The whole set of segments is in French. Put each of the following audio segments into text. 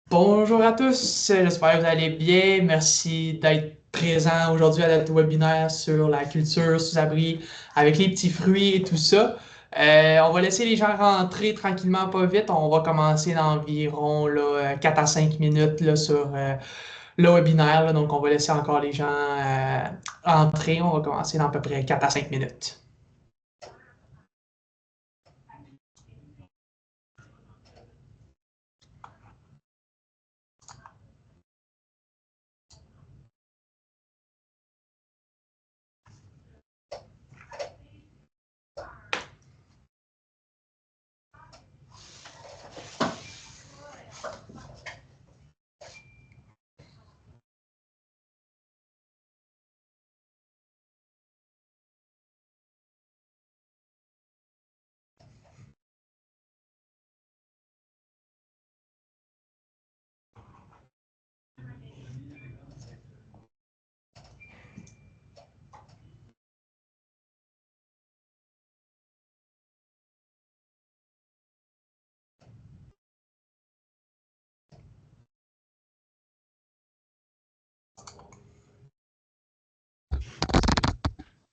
Bonjour à tous, j'espère que vous allez bien. Merci d'être présent aujourd'hui à notre webinaire sur la culture sous abri avec les petits fruits et tout ça. On va laisser les gens rentrer tranquillement, pas vite. On va commencer dans environ 4 à 5 minutes là, sur le webinaire, là. Donc, on va laisser encore les gens entrer. On va commencer dans à peu près 4 à 5 minutes.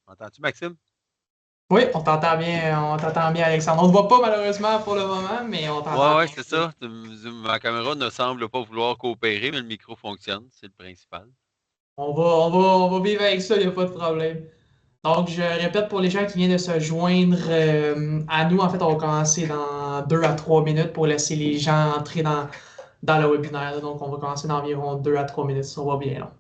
Entends-tu, Maxime? Oui, on t'entend bien, Alexandre. On ne te voit pas malheureusement pour le moment, mais on t'entend Ouais, bien. c'est ça. Ma caméra ne semble pas vouloir coopérer, mais le micro fonctionne, c'est le principal. On va vivre avec ça, il n'y a pas de problème. Donc, je répète pour les gens qui viennent de se joindre à nous, en fait, on va commencer dans 2 à 3 minutes pour laisser les gens entrer dans le webinaire. Donc, on va commencer dans environ 2 à 3 minutes, ça va bien là.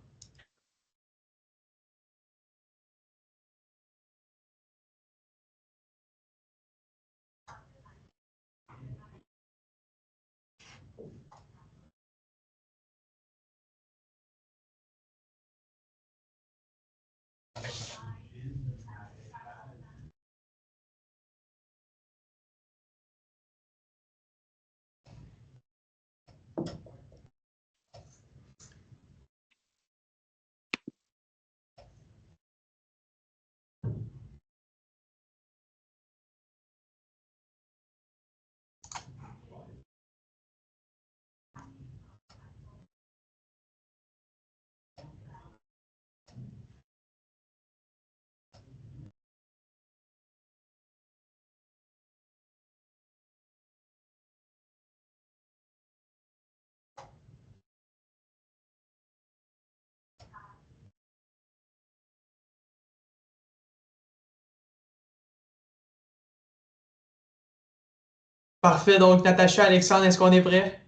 Parfait, donc Natacha, Alexandre, est-ce qu'on est prêt?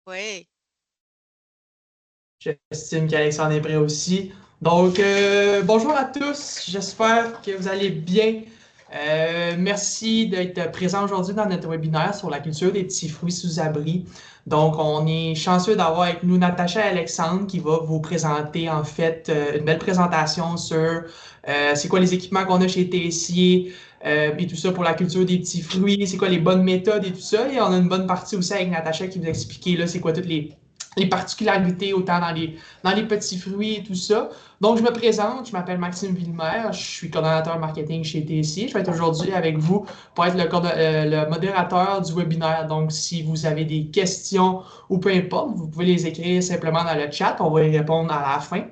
Oui. J'estime qu'Alexandre est prêt aussi. Donc, bonjour à tous, j'espère que vous allez bien. Merci d'être présent aujourd'hui dans notre webinaire sur la culture des petits fruits sous abri. Donc, on est chanceux d'avoir avec nous Natacha et Alexandre qui va vous présenter en fait une belle présentation sur c'est quoi les équipements qu'on a chez Tessier et tout ça pour la culture des petits fruits, c'est quoi les bonnes méthodes et tout ça. Et on a une bonne partie aussi avec Natacha qui vous expliquer là c'est quoi toutes les particularités autant dans les petits fruits et tout ça. Donc, je me présente, je m'appelle Maxime Villemer, je suis coordonnateur marketing chez TSI. Je vais être aujourd'hui avec vous pour être le modérateur du webinaire. Donc, si vous avez des questions ou peu importe, vous pouvez les écrire simplement dans le chat. On va y répondre à la fin.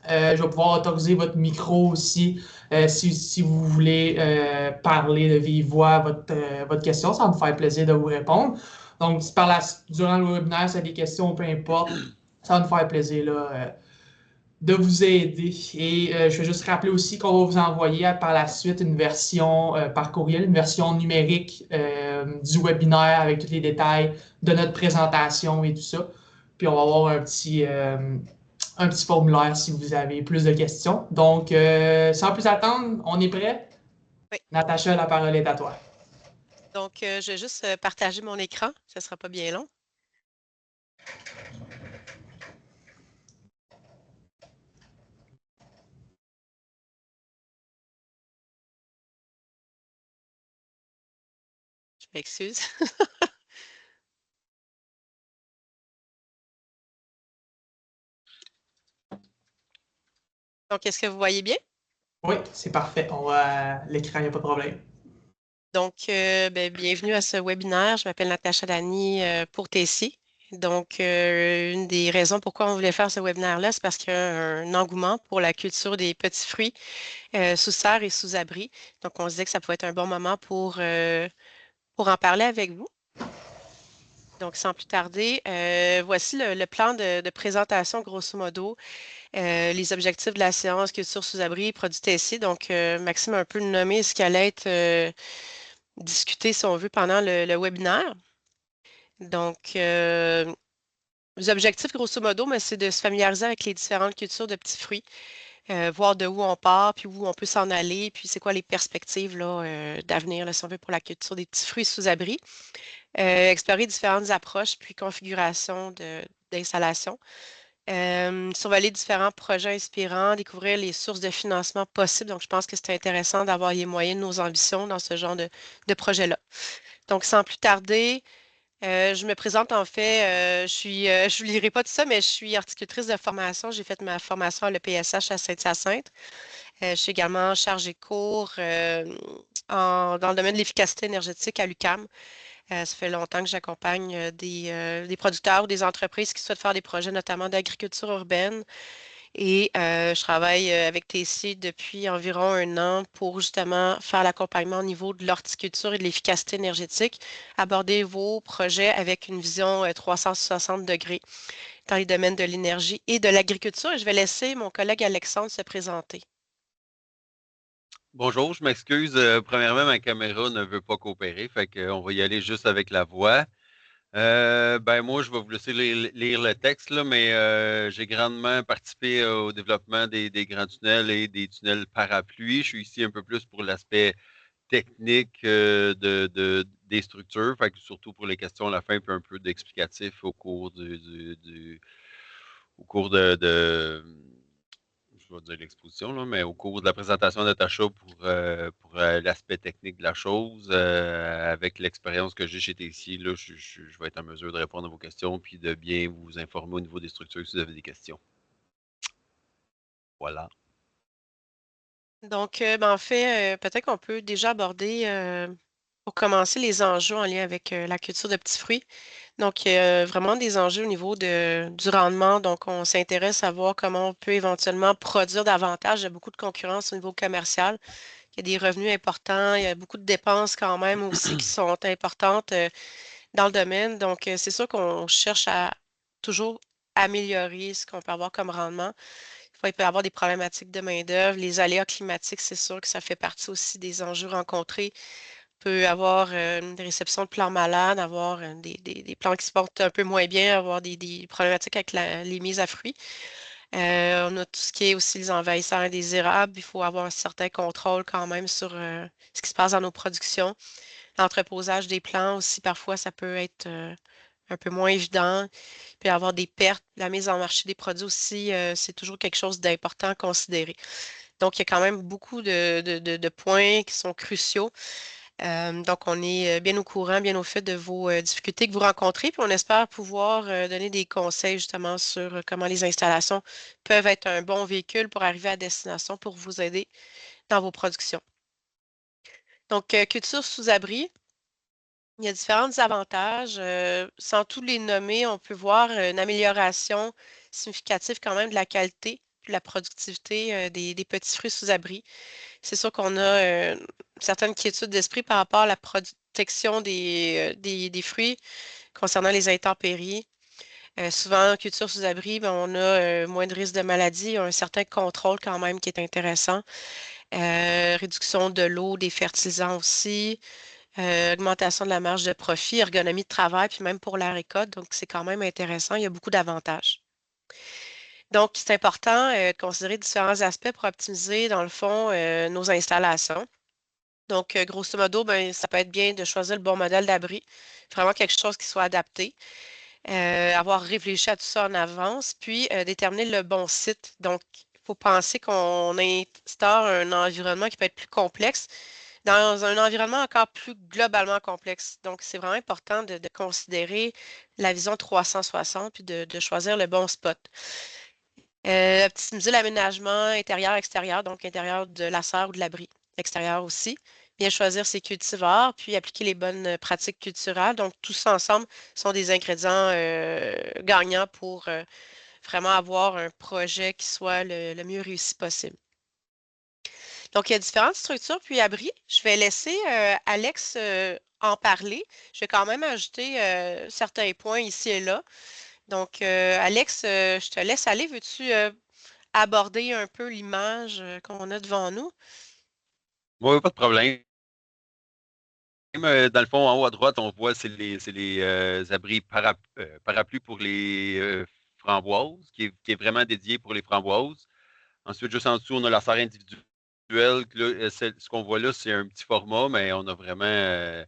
Je vais pouvoir autoriser votre micro aussi si vous voulez parler de vive voix votre question. Ça va me faire plaisir de vous répondre. Donc, si durant le webinaire, si vous avez des questions, peu importe, ça va me faire plaisir là, de vous aider. Et je vais juste rappeler aussi qu'on va vous envoyer par la suite une version par courriel, une version numérique du webinaire avec tous les détails de notre présentation et tout ça. Puis on va avoir un petit formulaire si vous avez plus de questions. Donc, sans plus attendre, on est prêt? Oui. Natacha, la parole est à toi. Donc, je vais juste partager mon écran. Ça ne sera pas bien long. Je m'excuse. Donc, est-ce que vous voyez bien? Oui, c'est parfait. On va l'écran, il n'y a pas de problème. Donc, bienvenue à ce webinaire. Je m'appelle Natacha Lani pour TC. Donc, une des raisons pourquoi on voulait faire ce webinaire-là, c'est parce qu'il y a un engouement pour la culture des petits fruits sous serre et sous abri. Donc, on se disait que ça pouvait être un bon moment pour en parler avec vous. Donc, sans plus tarder, voici le plan de présentation, grosso modo. Les objectifs de la séance culture sous abri, produits TSC. Donc, Maxime a un peu nommé ce qui allait être discuté, si on veut, pendant le webinaire. Donc, les objectifs, grosso modo, mais c'est de se familiariser avec les différentes cultures de petits fruits, voir de où on part, puis où on peut s'en aller, puis c'est quoi les perspectives là, d'avenir, là, si on veut, pour la culture des petits fruits sous abri. Explorer différentes approches, puis configurations d'installation. Survoler différents projets inspirants, découvrir les sources de financement possibles. Donc, je pense que c'est intéressant d'avoir les moyens de nos ambitions dans ce genre de projet-là. Donc, sans plus tarder, je me présente en fait, je ne vous lirai pas tout ça, mais je suis horticultrice de formation. J'ai fait ma formation à l'EPSH à Saint-Hyacinthe. Je suis également chargée de cours dans le domaine de l'efficacité énergétique à l'UQAM. Ça fait longtemps que j'accompagne des producteurs ou des entreprises qui souhaitent faire des projets, notamment d'agriculture urbaine. Et je travaille avec TC depuis environ 1 an pour justement faire l'accompagnement au niveau de l'horticulture et de l'efficacité énergétique, aborder vos projets avec une vision 360 degrés dans les domaines de l'énergie et de l'agriculture. Et je vais laisser mon collègue Alexandre se présenter. Bonjour, je m'excuse. Premièrement, ma caméra ne veut pas coopérer, fait qu'on va y aller juste avec la voix. Ben moi, je vais vous laisser lire le texte, là, mais j'ai grandement participé au développement des grands tunnels et des tunnels parapluies. Je suis ici un peu plus pour l'aspect technique des structures, fait que surtout pour les questions à la fin, puis un peu d'explicatif au cours au cours je vais dire l'exposition, là, mais au cours de la présentation de Natacha pour l'aspect technique de la chose, avec l'expérience que j'ai chez TC, là, je vais être en mesure de répondre à vos questions puis de bien vous informer au niveau des structures si vous avez des questions. Voilà. Donc, en fait, peut-être qu'on peut déjà aborder, pour commencer, les enjeux en lien avec la culture de petits fruits. Donc, il y a vraiment des enjeux au niveau du rendement. Donc, on s'intéresse à voir comment on peut éventuellement produire davantage. Il y a beaucoup de concurrence au niveau commercial. Il y a des revenus importants. Il y a beaucoup de dépenses quand même aussi qui sont importantes dans le domaine. Donc, c'est sûr qu'on cherche à toujours améliorer ce qu'on peut avoir comme rendement. Il peut y avoir des problématiques de main-d'œuvre. Les aléas climatiques, c'est sûr que ça fait partie aussi des enjeux rencontrés. Il peut y avoir des réceptions de plants malades, avoir des plants qui se portent un peu moins bien, avoir des problématiques avec les mises à fruits. On a tout ce qui est aussi les envahisseurs indésirables. Il faut avoir un certain contrôle quand même sur ce qui se passe dans nos productions. L'entreposage des plants aussi, parfois, ça peut être un peu moins évident. Il peut y avoir des pertes. La mise en marché des produits aussi, c'est toujours quelque chose d'important à considérer. Donc, il y a quand même beaucoup de points qui sont cruciaux. Donc, on est bien au courant, bien au fait de vos difficultés que vous rencontrez, puis on espère pouvoir donner des conseils justement sur comment les installations peuvent être un bon véhicule pour arriver à destination pour vous aider dans vos productions. Donc, culture sous abri. Il y a différents avantages. Sans tous les nommer, on peut voir une amélioration significative quand même de la qualité et de la productivité des petits fruits sous abri. C'est sûr qu'on a une certaine quiétude d'esprit par rapport à la protection des fruits concernant les intempéries. Souvent, en culture sous abri, ben, on a moins de risques de maladie, un certain contrôle quand même qui est intéressant. Réduction de l'eau, des fertilisants aussi. Augmentation de la marge de profit, ergonomie de travail, puis même pour la récolte. Donc, c'est quand même intéressant. Il y a beaucoup d'avantages. Donc, c'est important de considérer différents aspects pour optimiser, dans le fond, nos installations. Donc, grosso modo, ben, ça peut être bien de choisir le bon modèle d'abri, vraiment quelque chose qui soit adapté, avoir réfléchi à tout ça en avance, puis déterminer le bon site. Donc, il faut penser qu'on instaure un environnement qui peut être plus complexe dans un environnement encore plus globalement complexe. Donc, c'est vraiment important de considérer la vision 360 puis de choisir le bon spot. Optimiser l'aménagement intérieur-extérieur, donc intérieur de la serre ou de l'abri, extérieur aussi. bien choisir ses cultivars, puis appliquer les bonnes pratiques culturales. Donc, tout ça ensemble sont des ingrédients gagnants pour vraiment avoir un projet qui soit le mieux réussi possible. Donc, il y a différentes structures puis abris. Je vais laisser Alex en parler. Je vais quand même ajouter certains points ici et là. Donc, Alex, je te laisse aller. Veux-tu aborder un peu l'image qu'on a devant nous? Oui, pas de problème. Dans le fond, en haut à droite, on voit c'est les abris parapluies pour les framboises, qui est vraiment dédié pour les framboises. Ensuite, juste en dessous, on a la serre individuelle. Là, ce qu'on voit là, c'est un petit format, mais on a vraiment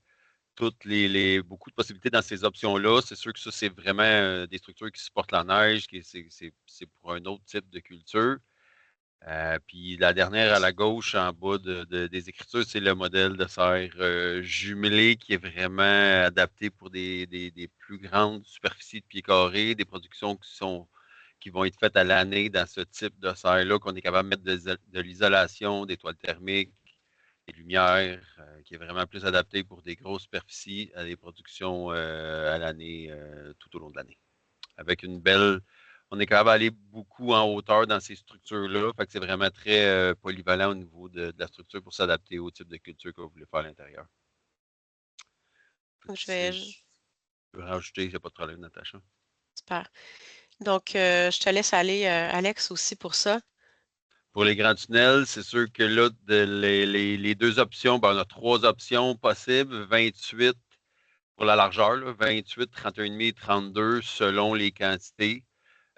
beaucoup de possibilités dans ces options-là. C'est sûr que ça, c'est vraiment des structures qui supportent la neige, c'est pour un autre type de culture. Puis la dernière à la gauche, en bas des écritures, c'est le modèle de serre jumelé qui est vraiment adapté pour des plus grandes superficies de pieds carrés, des productions qui vont être faites à l'année dans ce type de serre-là, qu'on est capable de mettre de l'isolation, des toiles thermiques, des lumières, qui est vraiment plus adapté pour des grosses superficies à des productions à l'année, tout au long de l'année. Avec on est capable d'aller beaucoup en hauteur dans ces structures-là. Fait que c'est vraiment très polyvalent au niveau de la structure pour s'adapter au type de culture que vous voulez faire à l'intérieur. Donc, Je peux rajouter, il n'y a pas de problème, Natacha. Super. Donc, je te laisse aller, Alex, aussi pour ça. Pour les grands tunnels, c'est sûr que là, les deux options, ben, on a trois options possibles. 28 pour la largeur, là, 28, 31,5, 32 selon les quantités.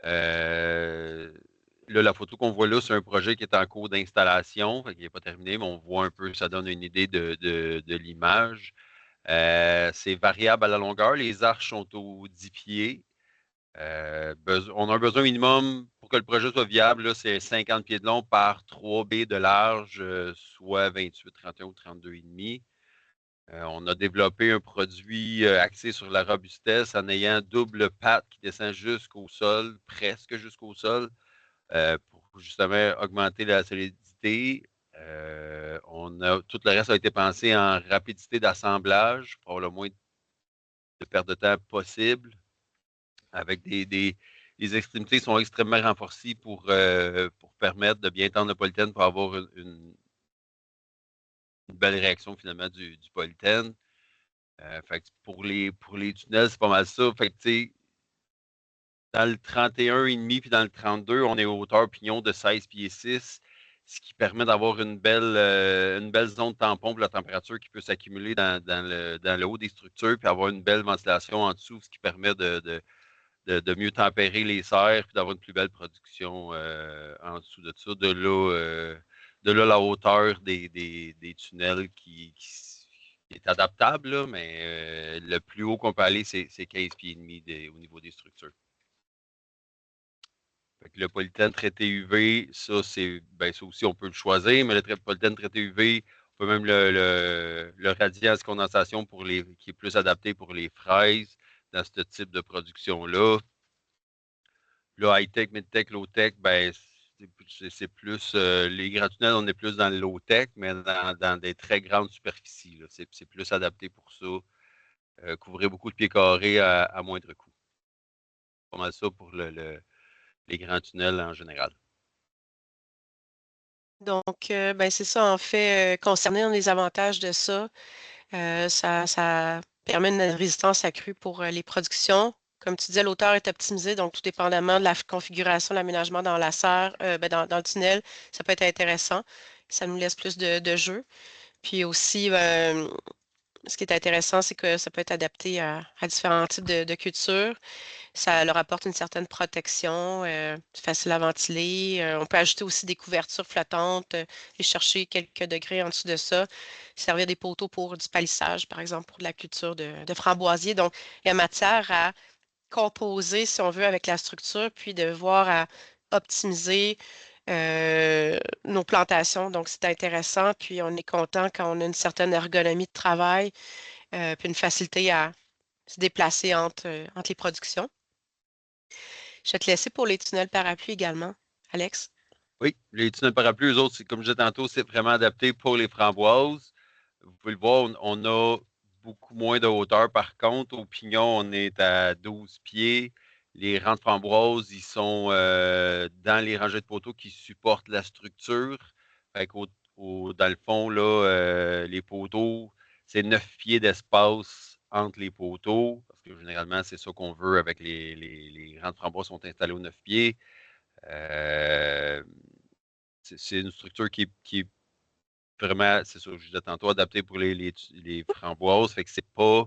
Là, la photo qu'on voit là, c'est un projet qui est en cours d'installation. Il n'est pas terminé, mais on voit un peu, ça donne une idée de l'image. C'est variable à la longueur. Les arches sont aux 10 pieds. On a un besoin minimum pour que le projet soit viable, c'est 50 pieds de long par 3 baies de large, soit 28, 31 ou 32,5. On a développé un produit axé sur la robustesse en ayant double patte qui descend jusqu'au sol, presque jusqu'au sol, pour justement augmenter la solidité. Tout le reste a été pensé en rapidité d'assemblage pour avoir le moins de perte de temps possible, avec les extrémités sont extrêmement renforcées pour permettre de bien tendre le polythène pour avoir une belle réaction finalement du polythène. Fait que pour les tunnels, c'est pas mal ça. Fait que, dans le 31,5 puis dans le 32, on est hauteur pignon de 16 pieds 6, ce qui permet d'avoir une belle zone de tampon pour la température qui peut s'accumuler dans le haut des structures, puis avoir une belle ventilation en dessous, ce qui permet de mieux tempérer les serres, puis d'avoir une plus belle production en dessous de ça. De là la hauteur des tunnels qui est adaptable, là, mais le plus haut qu'on peut aller, c'est 15 pieds et demi au niveau des structures. Fait que le polythène traité UV, ça aussi, on peut le choisir, mais le polythène traité UV, on peut même le radier à condensation qui est plus adapté pour les fraises dans ce type de production-là. Là, high-tech, mid-tech, low-tech, c'est plus. Les grands tunnels, on est plus dans le low-tech, mais dans des très grandes superficies. C'est plus adapté pour ça. Couvrir beaucoup de pieds carrés à moindre coût. C'est pas mal ça pour les grands tunnels en général. Donc, c'est ça, en fait, concernant les avantages de ça, ça permet une résistance accrue pour les productions. Comme tu disais, l'auteur est optimisé, donc tout dépendamment de la configuration, l'aménagement dans la serre, dans le tunnel, ça peut être intéressant. Ça nous laisse plus de jeu. Puis aussi, ce qui est intéressant, c'est que ça peut être adapté à différents types de cultures. Ça leur apporte une certaine protection, facile à ventiler. On peut ajouter aussi des couvertures flottantes, et chercher quelques degrés en dessous de ça, servir des poteaux pour du palissage, par exemple, pour de la culture de framboisier. Donc, il y a matière à composer, si on veut, avec la structure, puis de voir à optimiser nos plantations. Donc, c'est intéressant, puis on est content quand on a une certaine ergonomie de travail, puis une facilité à se déplacer entre les productions. Je vais te laisser pour les tunnels parapluies également, Alex. Oui, les tunnels parapluies, eux autres, comme je disais tantôt, c'est vraiment adapté pour les framboises. vous pouvez le voir, on a beaucoup moins de hauteur. Par contre, au pignon, on est à 12 pieds. Les rangs de framboises, ils sont dans les rangées de poteaux qui supportent la structure. Fait dans le fond, là, les poteaux, c'est 9 pieds d'espace entre les poteaux, parce que généralement, c'est ça qu'on veut avec les rangs de framboises sont installés aux 9 pieds. C'est une structure qui est vraiment, c'est ça, je disais tantôt, adaptée pour les framboises. Fait que c'est pas.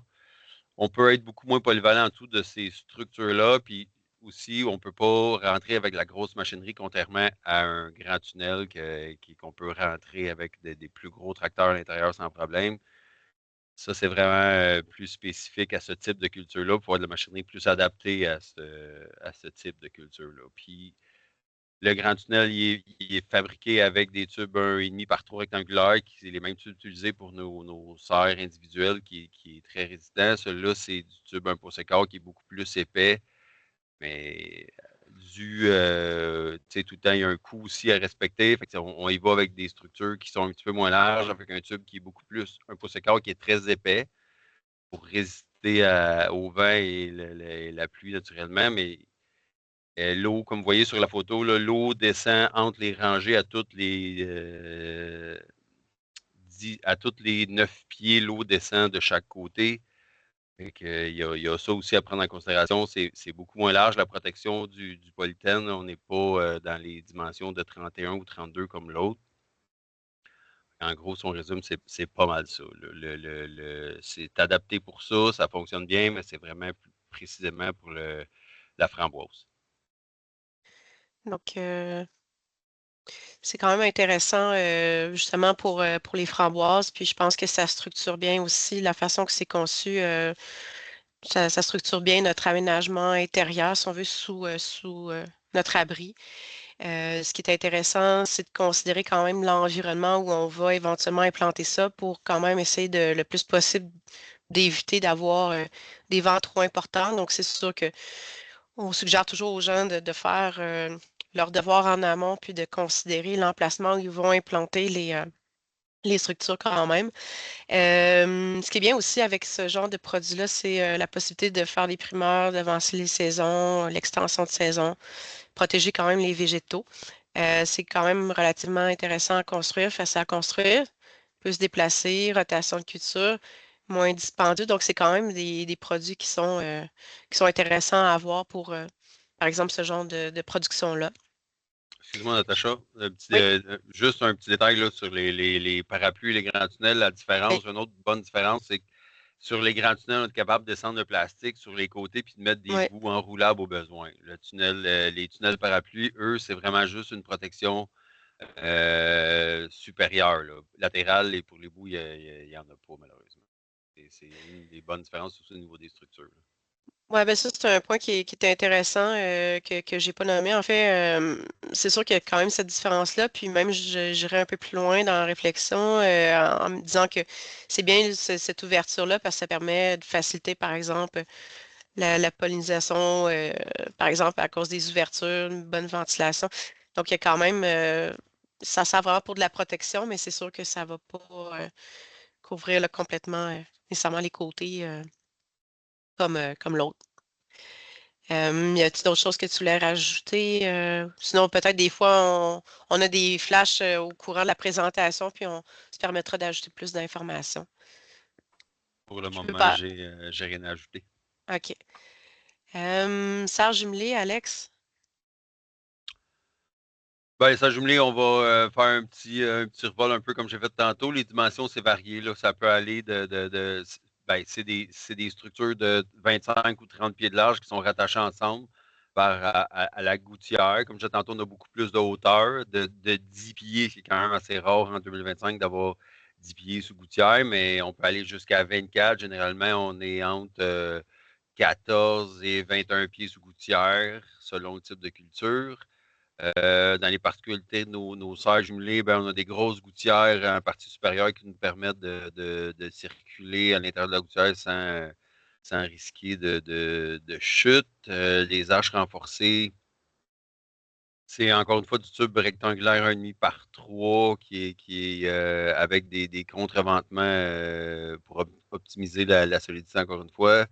On peut être beaucoup moins polyvalent en dessous de ces structures-là. Puis aussi, on ne peut pas rentrer avec la grosse machinerie, contrairement à un grand tunnel qu'on peut rentrer avec des plus gros tracteurs à l'intérieur sans problème. Ça, c'est vraiment plus spécifique à ce type de culture-là, pour avoir de la machinerie plus adaptée à ce type de culture-là. Puis le grand tunnel, il est fabriqué avec des tubes 1,5 par 3 rectangulaires, qui c'est les mêmes tubes utilisés pour nos serres individuelles, qui est très résistant. Celui-là, c'est du tube 1 pouce et quart qui est beaucoup plus épais, mais tu sais, tout le temps, il y a un coût aussi à respecter. Fait que on y va avec des structures qui sont un petit peu moins larges, avec un tube qui est beaucoup plus 1 pouce et quart, qui est très épais pour résister au vent et la pluie naturellement, mais l'eau, comme vous voyez sur la photo, l'eau descend entre les rangées à toutes les 9 pieds, l'eau descend de chaque côté. Fait que, il y a ça aussi à prendre en considération. C'est beaucoup moins large, la protection du polythène. On n'est pas dans les dimensions de 31 ou 32 comme l'autre. En gros, si on résume, c'est pas mal ça. C'est adapté pour ça, ça fonctionne bien, mais c'est vraiment plus précisément pour la framboise. Donc, c'est quand même intéressant justement pour les framboises. Puis je pense que ça structure bien aussi la façon que c'est conçu. Ça structure bien notre aménagement intérieur, si on veut, sous notre abri. Ce qui est intéressant, c'est de considérer quand même l'environnement où on va éventuellement implanter ça pour quand même essayer le plus possible d'éviter d'avoir des vents trop importants. Donc, c'est sûr que on suggère toujours aux gens de faire leur devoir en amont, puis de considérer l'emplacement où ils vont implanter les structures quand même. Ce qui est bien aussi avec ce genre de produit-là, c'est la possibilité de faire des primeurs, d'avancer les saisons, l'extension de saison, protéger quand même les végétaux. C'est quand même relativement intéressant à construire, facile à construire, peut se déplacer, rotation de culture, moins dispendieux. Donc, c'est quand même des produits qui sont intéressants à avoir pour, par exemple, ce genre de production-là. Excuse-moi, Natacha. Oui, Juste un petit détail là, sur les parapluies et les grands tunnels. La oui, différence, une autre bonne différence, c'est que sur les grands tunnels, on est capable de descendre le plastique sur les côtés puis de mettre des oui. bouts enroulables au besoin. Les tunnels parapluies, eux, c'est vraiment juste une protection supérieure. Là. Latérale, et pour les bouts, il n'y en a pas, malheureusement. C'est une des bonnes différences aussi au niveau des structures. Là. Ouais, ben ça, c'est un point qui est intéressant que j'ai pas nommé. En fait, c'est sûr qu'il y a quand même cette différence-là. Puis même, j'irais un peu plus loin dans la réflexion en me disant que c'est bien cette ouverture-là parce que ça permet de faciliter, par exemple, la pollinisation, par exemple, à cause des ouvertures, une bonne ventilation. Donc, il y a quand même, ça sert vraiment pour de la protection, mais c'est sûr que ça va pas couvrir là, complètement nécessairement les côtés comme l'autre. Y a-t-il d'autres choses que tu voulais rajouter? Sinon, peut-être des fois, on a des flashs au courant de la présentation, puis on se permettra d'ajouter plus d'informations. Pour le Je peux moment, pas. j'ai rien à ajouter. OK. Serre jumelée, Alex? Ben, ça jumelé, on va faire un petit revol un peu comme j'ai fait tantôt. Les dimensions, c'est varié. Là. Ça peut aller ben, c'est des structures de 25 ou 30 pieds de large qui sont rattachées ensemble à la gouttière. Comme je disais tantôt, on a beaucoup plus de hauteur, de 10 pieds. C'est quand même assez rare en 2025 d'avoir 10 pieds sous gouttière, mais on peut aller jusqu'à 24. Généralement, on est entre 14 et 21 pieds sous gouttière, selon le type de culture. Dans les particularités de nos serres jumelées, ben, on a des grosses gouttières en partie supérieure qui nous permettent de circuler à l'intérieur de la gouttière sans risquer de chute. Les arches renforcées, C'est encore une fois du tube rectangulaire 1,5 par 3 qui est avec des contreventements pour optimiser la solidité, encore une fois.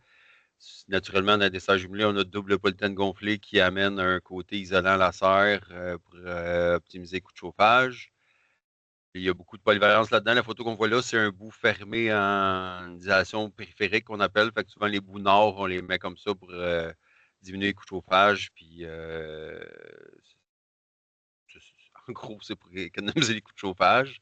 Naturellement, dans des serres jumelées, on a double polythène gonflé qui amène un côté isolant à la serre pour optimiser les coûts de chauffage. Il y a beaucoup de polyvalence là-dedans. La photo qu'on voit là, c'est un bout fermé en isolation périphérique qu'on appelle. Fait que souvent, les bouts nord, on les met comme ça pour diminuer les coûts de chauffage. Puis, en gros, c'est pour économiser les coûts de chauffage.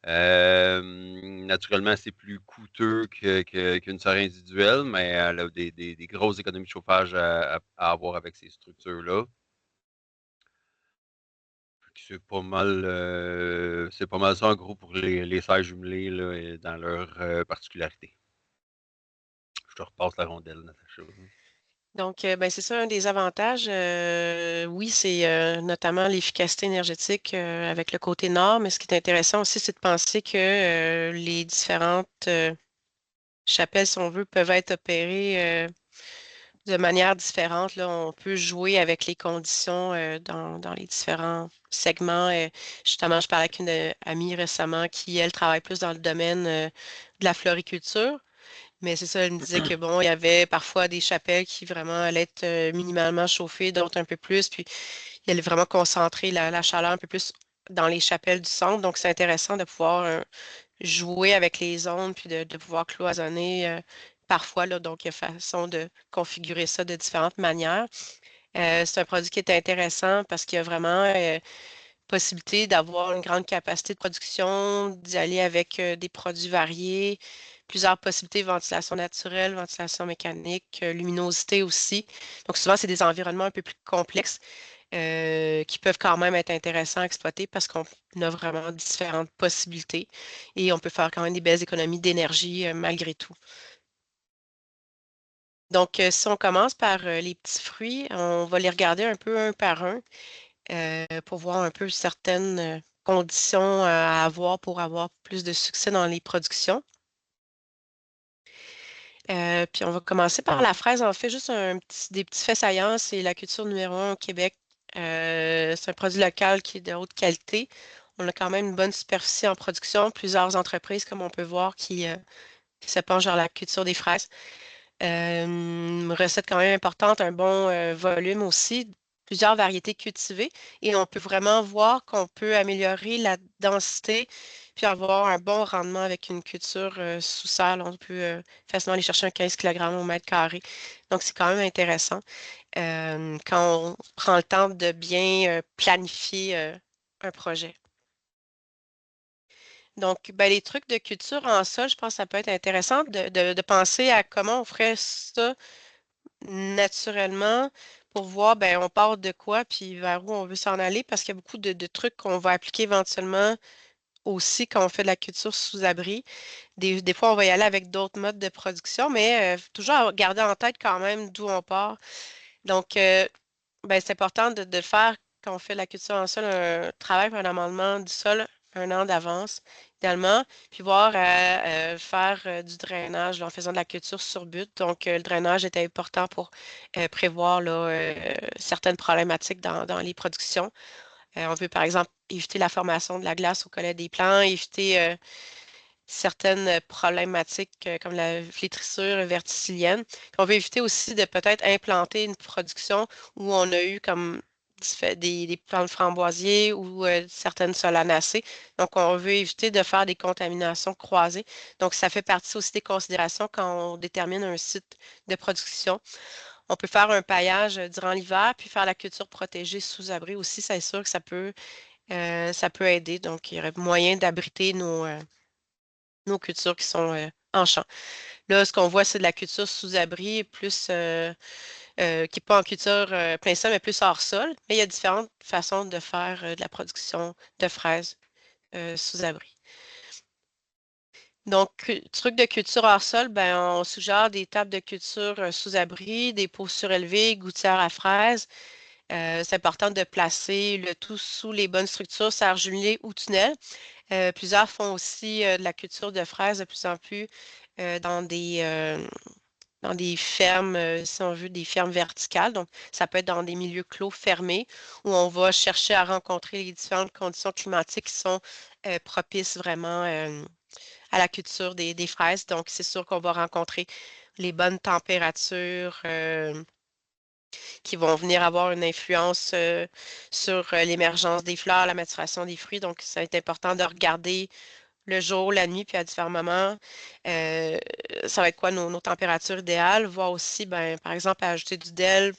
Naturellement, c'est plus coûteux qu'une serre individuelle, mais elle a des grosses économies de chauffage à avoir avec ces structures-là. C'est pas mal ça en gros pour les serres jumelées là, dans leur particularité. Je te repasse la rondelle, Natacha. Donc, ben, c'est ça un des avantages. Oui, c'est notamment l'efficacité énergétique avec le côté nord, mais ce qui est intéressant aussi, c'est de penser que les différentes chapelles, si on veut, peuvent être opérées de manière différente. Là, on peut jouer avec les conditions dans les différents segments. Justement, je parlais avec une amie récemment qui, elle, travaille plus dans le domaine de la floriculture. Mais c'est ça, elle me disait que bon, il y avait parfois des chapelles qui vraiment allaient être minimalement chauffées, d'autres un peu plus, puis il allait vraiment concentrer la chaleur un peu plus dans les chapelles du centre. Donc, c'est intéressant de pouvoir jouer avec les zones, puis de pouvoir cloisonner parfois, là, donc il y a façon de configurer ça de différentes manières. C'est un produit qui est intéressant parce qu'il y a vraiment possibilité d'avoir une grande capacité de production, d'y aller avec des produits variés, plusieurs possibilités, ventilation naturelle, ventilation mécanique, luminosité aussi. Donc souvent, c'est des environnements un peu plus complexes qui peuvent quand même être intéressants à exploiter parce qu'on a vraiment différentes possibilités et on peut faire quand même des belles économies d'énergie malgré tout. Donc, si on commence par les petits fruits, on va les regarder un peu un par un pour voir un peu certaines conditions à avoir pour avoir plus de succès dans les productions. Puis on va commencer par la fraise. En fait, juste des petits faits saillants. C'est la culture numéro 1 au Québec. C'est un produit local qui est de haute qualité. On a quand même une bonne superficie en production. Plusieurs entreprises, comme on peut voir, qui se penchent vers la culture des fraises. Une recette quand même importante, un bon volume aussi, plusieurs variétés cultivées. Et on peut vraiment voir qu'on peut améliorer la densité puis avoir un bon rendement avec une culture sous serre. On peut facilement aller chercher un 15 kg au mètre carré. Donc, c'est quand même intéressant quand on prend le temps de bien planifier un projet. Donc, ben, les trucs de culture en sol, je pense que ça peut être intéressant de penser à comment on ferait ça naturellement pour voir, ben, on part de quoi, puis vers où on veut s'en aller, parce qu'il y a beaucoup de trucs qu'on va appliquer éventuellement aussi quand on fait de la culture sous abri. Des fois, on va y aller avec d'autres modes de production, mais toujours garder en tête quand même d'où on part. Donc, ben, c'est important de faire quand on fait de la culture en sol, un travail pour un amendement du sol un an d'avance, idéalement, puis voir faire du drainage là, en faisant de la culture sur but. Donc, le drainage est important pour prévoir là, certaines problématiques dans les productions. On veut, par exemple, éviter la formation de la glace au collet des plants, éviter certaines problématiques comme la flétrissure verticillienne. Puis on veut éviter aussi de peut-être implanter une production où on a eu comme des plantes framboisiers ou certaines solanacées. Donc, on veut éviter de faire des contaminations croisées. Donc, ça fait partie aussi des considérations quand on détermine un site de production. On peut faire un paillage durant l'hiver, puis faire la culture protégée sous abri aussi. C'est sûr que ça peut aider. Donc, il y aurait moyen d'abriter nos cultures qui sont en champ. Là, ce qu'on voit, c'est de la culture sous abri, plus qui n'est pas en culture plein sol, mais plus hors sol. Mais il y a différentes façons de faire de la production de fraises sous abri. Donc, truc de culture hors sol, ben, on suggère des tables de culture sous abri, des pots surélevés, gouttières à fraises. C'est important de placer le tout sous les bonnes structures, serre jumelée ou tunnel. Plusieurs font aussi de la culture de fraises de plus en plus dans dans des fermes, si on veut, des fermes verticales. Donc, ça peut être dans des milieux clos fermés où on va chercher à rencontrer les différentes conditions climatiques qui sont propices vraiment à la culture des fraises. Donc, c'est sûr qu'on va rencontrer les bonnes températures qui vont venir avoir une influence sur l'émergence des fleurs, la maturation des fruits. Donc, ça va être important de regarder le jour, la nuit, puis à différents moments. Ça va être quoi nos températures idéales? Voir aussi, ben, par exemple, ajouter du DEL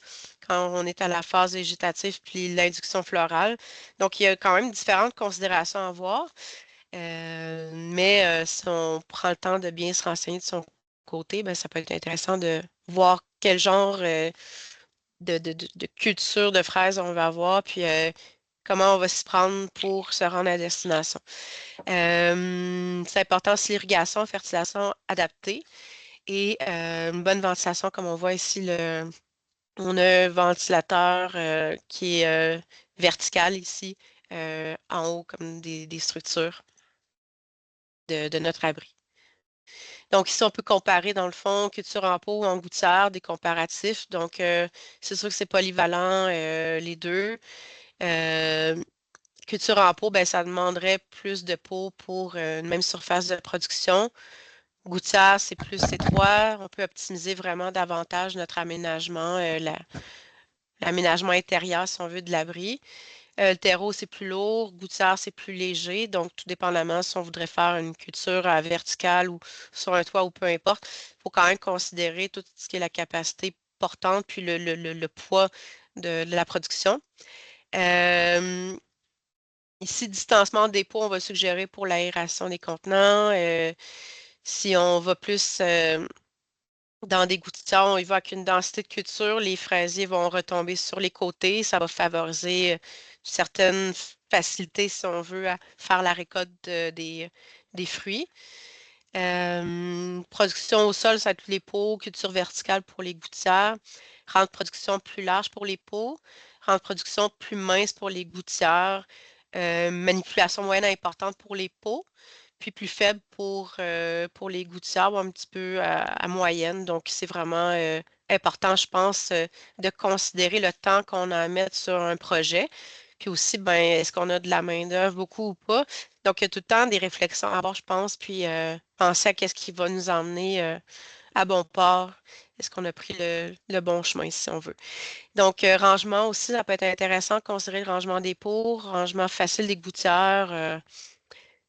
quand on est à la phase végétative, puis l'induction florale. Donc, il y a quand même différentes considérations à voir. Mais si on prend le temps de bien se renseigner de son côté, ben, ça peut être intéressant de voir quel genre de culture de fraises on va avoir, puis comment on va s'y prendre pour se rendre à destination. C'est important aussi l'irrigation, fertilisation adaptée et une bonne ventilation, comme on voit ici, on a un ventilateur qui est vertical ici, en haut, comme des structures de notre abri. Donc, ici, on peut comparer, dans le fond, culture en pot ou en gouttière, des comparatifs. Donc, c'est sûr que c'est polyvalent, les deux. Culture en pot, ben, ça demanderait plus de pot pour une même surface de production. Gouttière, c'est plus étroit. On peut optimiser vraiment davantage notre aménagement, l'aménagement intérieur, si on veut, de l'abri. Le terreau, c'est plus lourd. Gouttière, c'est plus léger. Donc, tout dépendamment si on voudrait faire une culture à verticale ou sur un toit ou peu importe, il faut quand même considérer tout ce qui est la capacité portante puis le poids de la production. Ici, distancement des pots, on va suggérer pour l'aération des contenants. Si on va plus dans des gouttières, on y va avec une densité de culture, les fraisiers vont retomber sur les côtés. Ça va favoriser certaines facilités, si on veut, à faire la récolte des fruits. Production au sol, ça va être tous les pots, culture verticale pour les gouttières, rang de production plus large pour les pots, rang de production plus mince pour les gouttières, manipulation moyenne importante pour les pots, puis plus faible pour les gouttières ou un petit peu à moyenne. Donc, c'est vraiment important, je pense, de considérer le temps qu'on a à mettre sur un projet. Puis aussi, ben, est-ce qu'on a de la main-d'œuvre beaucoup ou pas? Donc, il y a tout le temps des réflexions à avoir, je pense, puis penser à qu'est-ce qui va nous emmener à bon port. Est-ce qu'on a pris le bon chemin, si on veut? Donc, rangement aussi, ça peut être intéressant de considérer le rangement des pots, rangement facile des gouttières.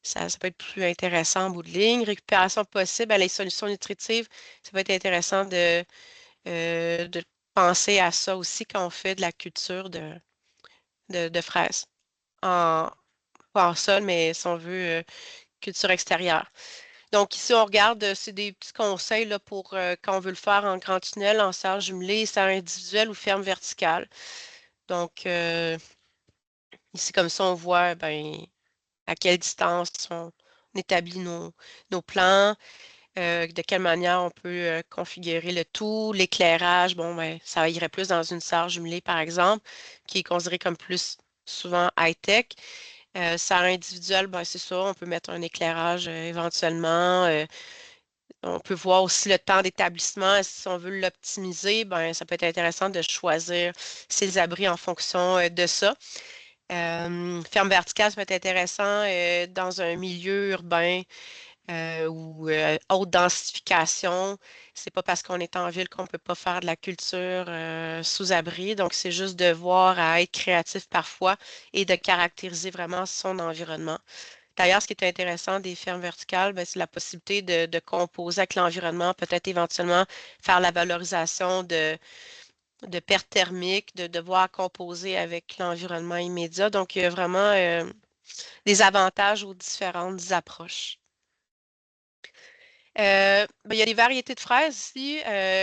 Ça peut être plus intéressant en bout de ligne. Récupération possible à les solutions nutritives, ça peut être intéressant de penser à ça aussi quand on fait de la culture de fraises. Pas en sol, mais si on veut, culture extérieure. Donc, ici, on regarde, c'est des petits conseils là, pour quand on veut le faire en grand tunnel, en serre jumelée, serre individuelle ou ferme verticale. Donc, ici, comme ça, on voit ben, à quelle distance on établit nos plans, de quelle manière on peut configurer le tout, l'éclairage. Bon, ben, ça irait plus dans une serre jumelée, par exemple, qui est considérée comme plus souvent high-tech. Serre individuelle, ben, c'est ça, on peut mettre un éclairage éventuellement. On peut voir aussi le temps d'établissement. Si on veut l'optimiser, ben, ça peut être intéressant de choisir ses abris en fonction de ça. Ferme verticale, ça peut être intéressant dans un milieu urbain ou haute densification. C'est pas parce qu'on est en ville qu'on peut pas faire de la culture sous abri. Donc, c'est juste de voir à être créatif parfois et de caractériser vraiment son environnement. D'ailleurs, ce qui est intéressant des fermes verticales, ben, c'est la possibilité de composer avec l'environnement, peut-être éventuellement faire la valorisation de pertes thermiques, de devoir composer avec l'environnement immédiat. Donc, il y a vraiment des avantages aux différentes approches. Ben, il y a des variétés de fraises ici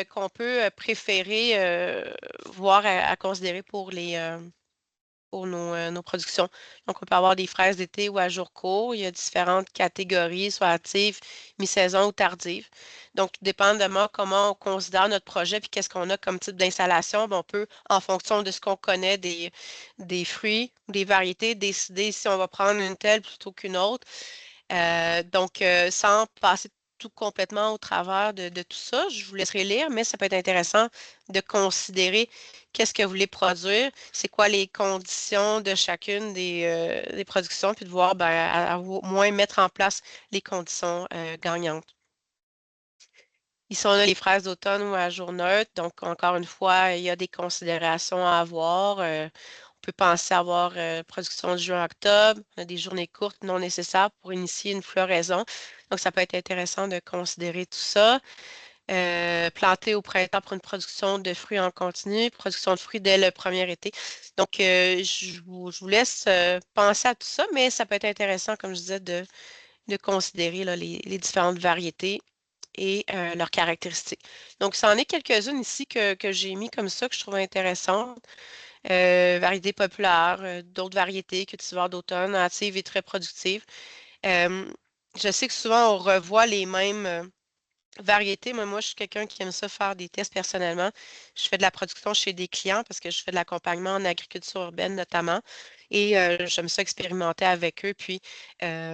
qu'on peut préférer, voir à considérer pour nos productions. Donc, on peut avoir des fraises d'été ou à jour court. Il y a différentes catégories, soit hâtives, mi-saison ou tardives. Donc, tout dépendamment comment on considère notre projet puis qu'est-ce qu'on a comme type d'installation, ben, on peut, en fonction de ce qu'on connaît des fruits ou des variétés, décider si on va prendre une telle plutôt qu'une autre. Donc, sans passer tout complètement au travers de tout ça. Je vous laisserai lire, mais ça peut être intéressant de considérer qu'est-ce que vous voulez produire, c'est quoi les conditions de chacune des productions, puis de voir au moins mettre en place les conditions gagnantes. Ils sont là les fraises d'automne ou à jour neutre. Donc, encore une fois, il y a des considérations à avoir. On peut penser à avoir production de juin à octobre, on a des journées courtes non nécessaires pour initier une floraison. Donc, ça peut être intéressant de considérer tout ça. Planter au printemps pour une production de fruits en continu, production de fruits dès le premier été. Donc, je vous laisse penser à tout ça, mais ça peut être intéressant, comme je disais, de considérer là, les différentes variétés et leurs caractéristiques. Donc, ça en est quelques-unes ici que j'ai mis comme ça, que je trouve intéressantes. Variétés populaires, d'autres variétés, cultivars d'automne, hâtives et très productives. Je sais que souvent, on revoit les mêmes variétés. Moi, je suis quelqu'un qui aime ça faire des tests personnellement. Je fais de la production chez des clients parce que je fais de l'accompagnement en agriculture urbaine notamment. Et j'aime ça expérimenter avec eux, puis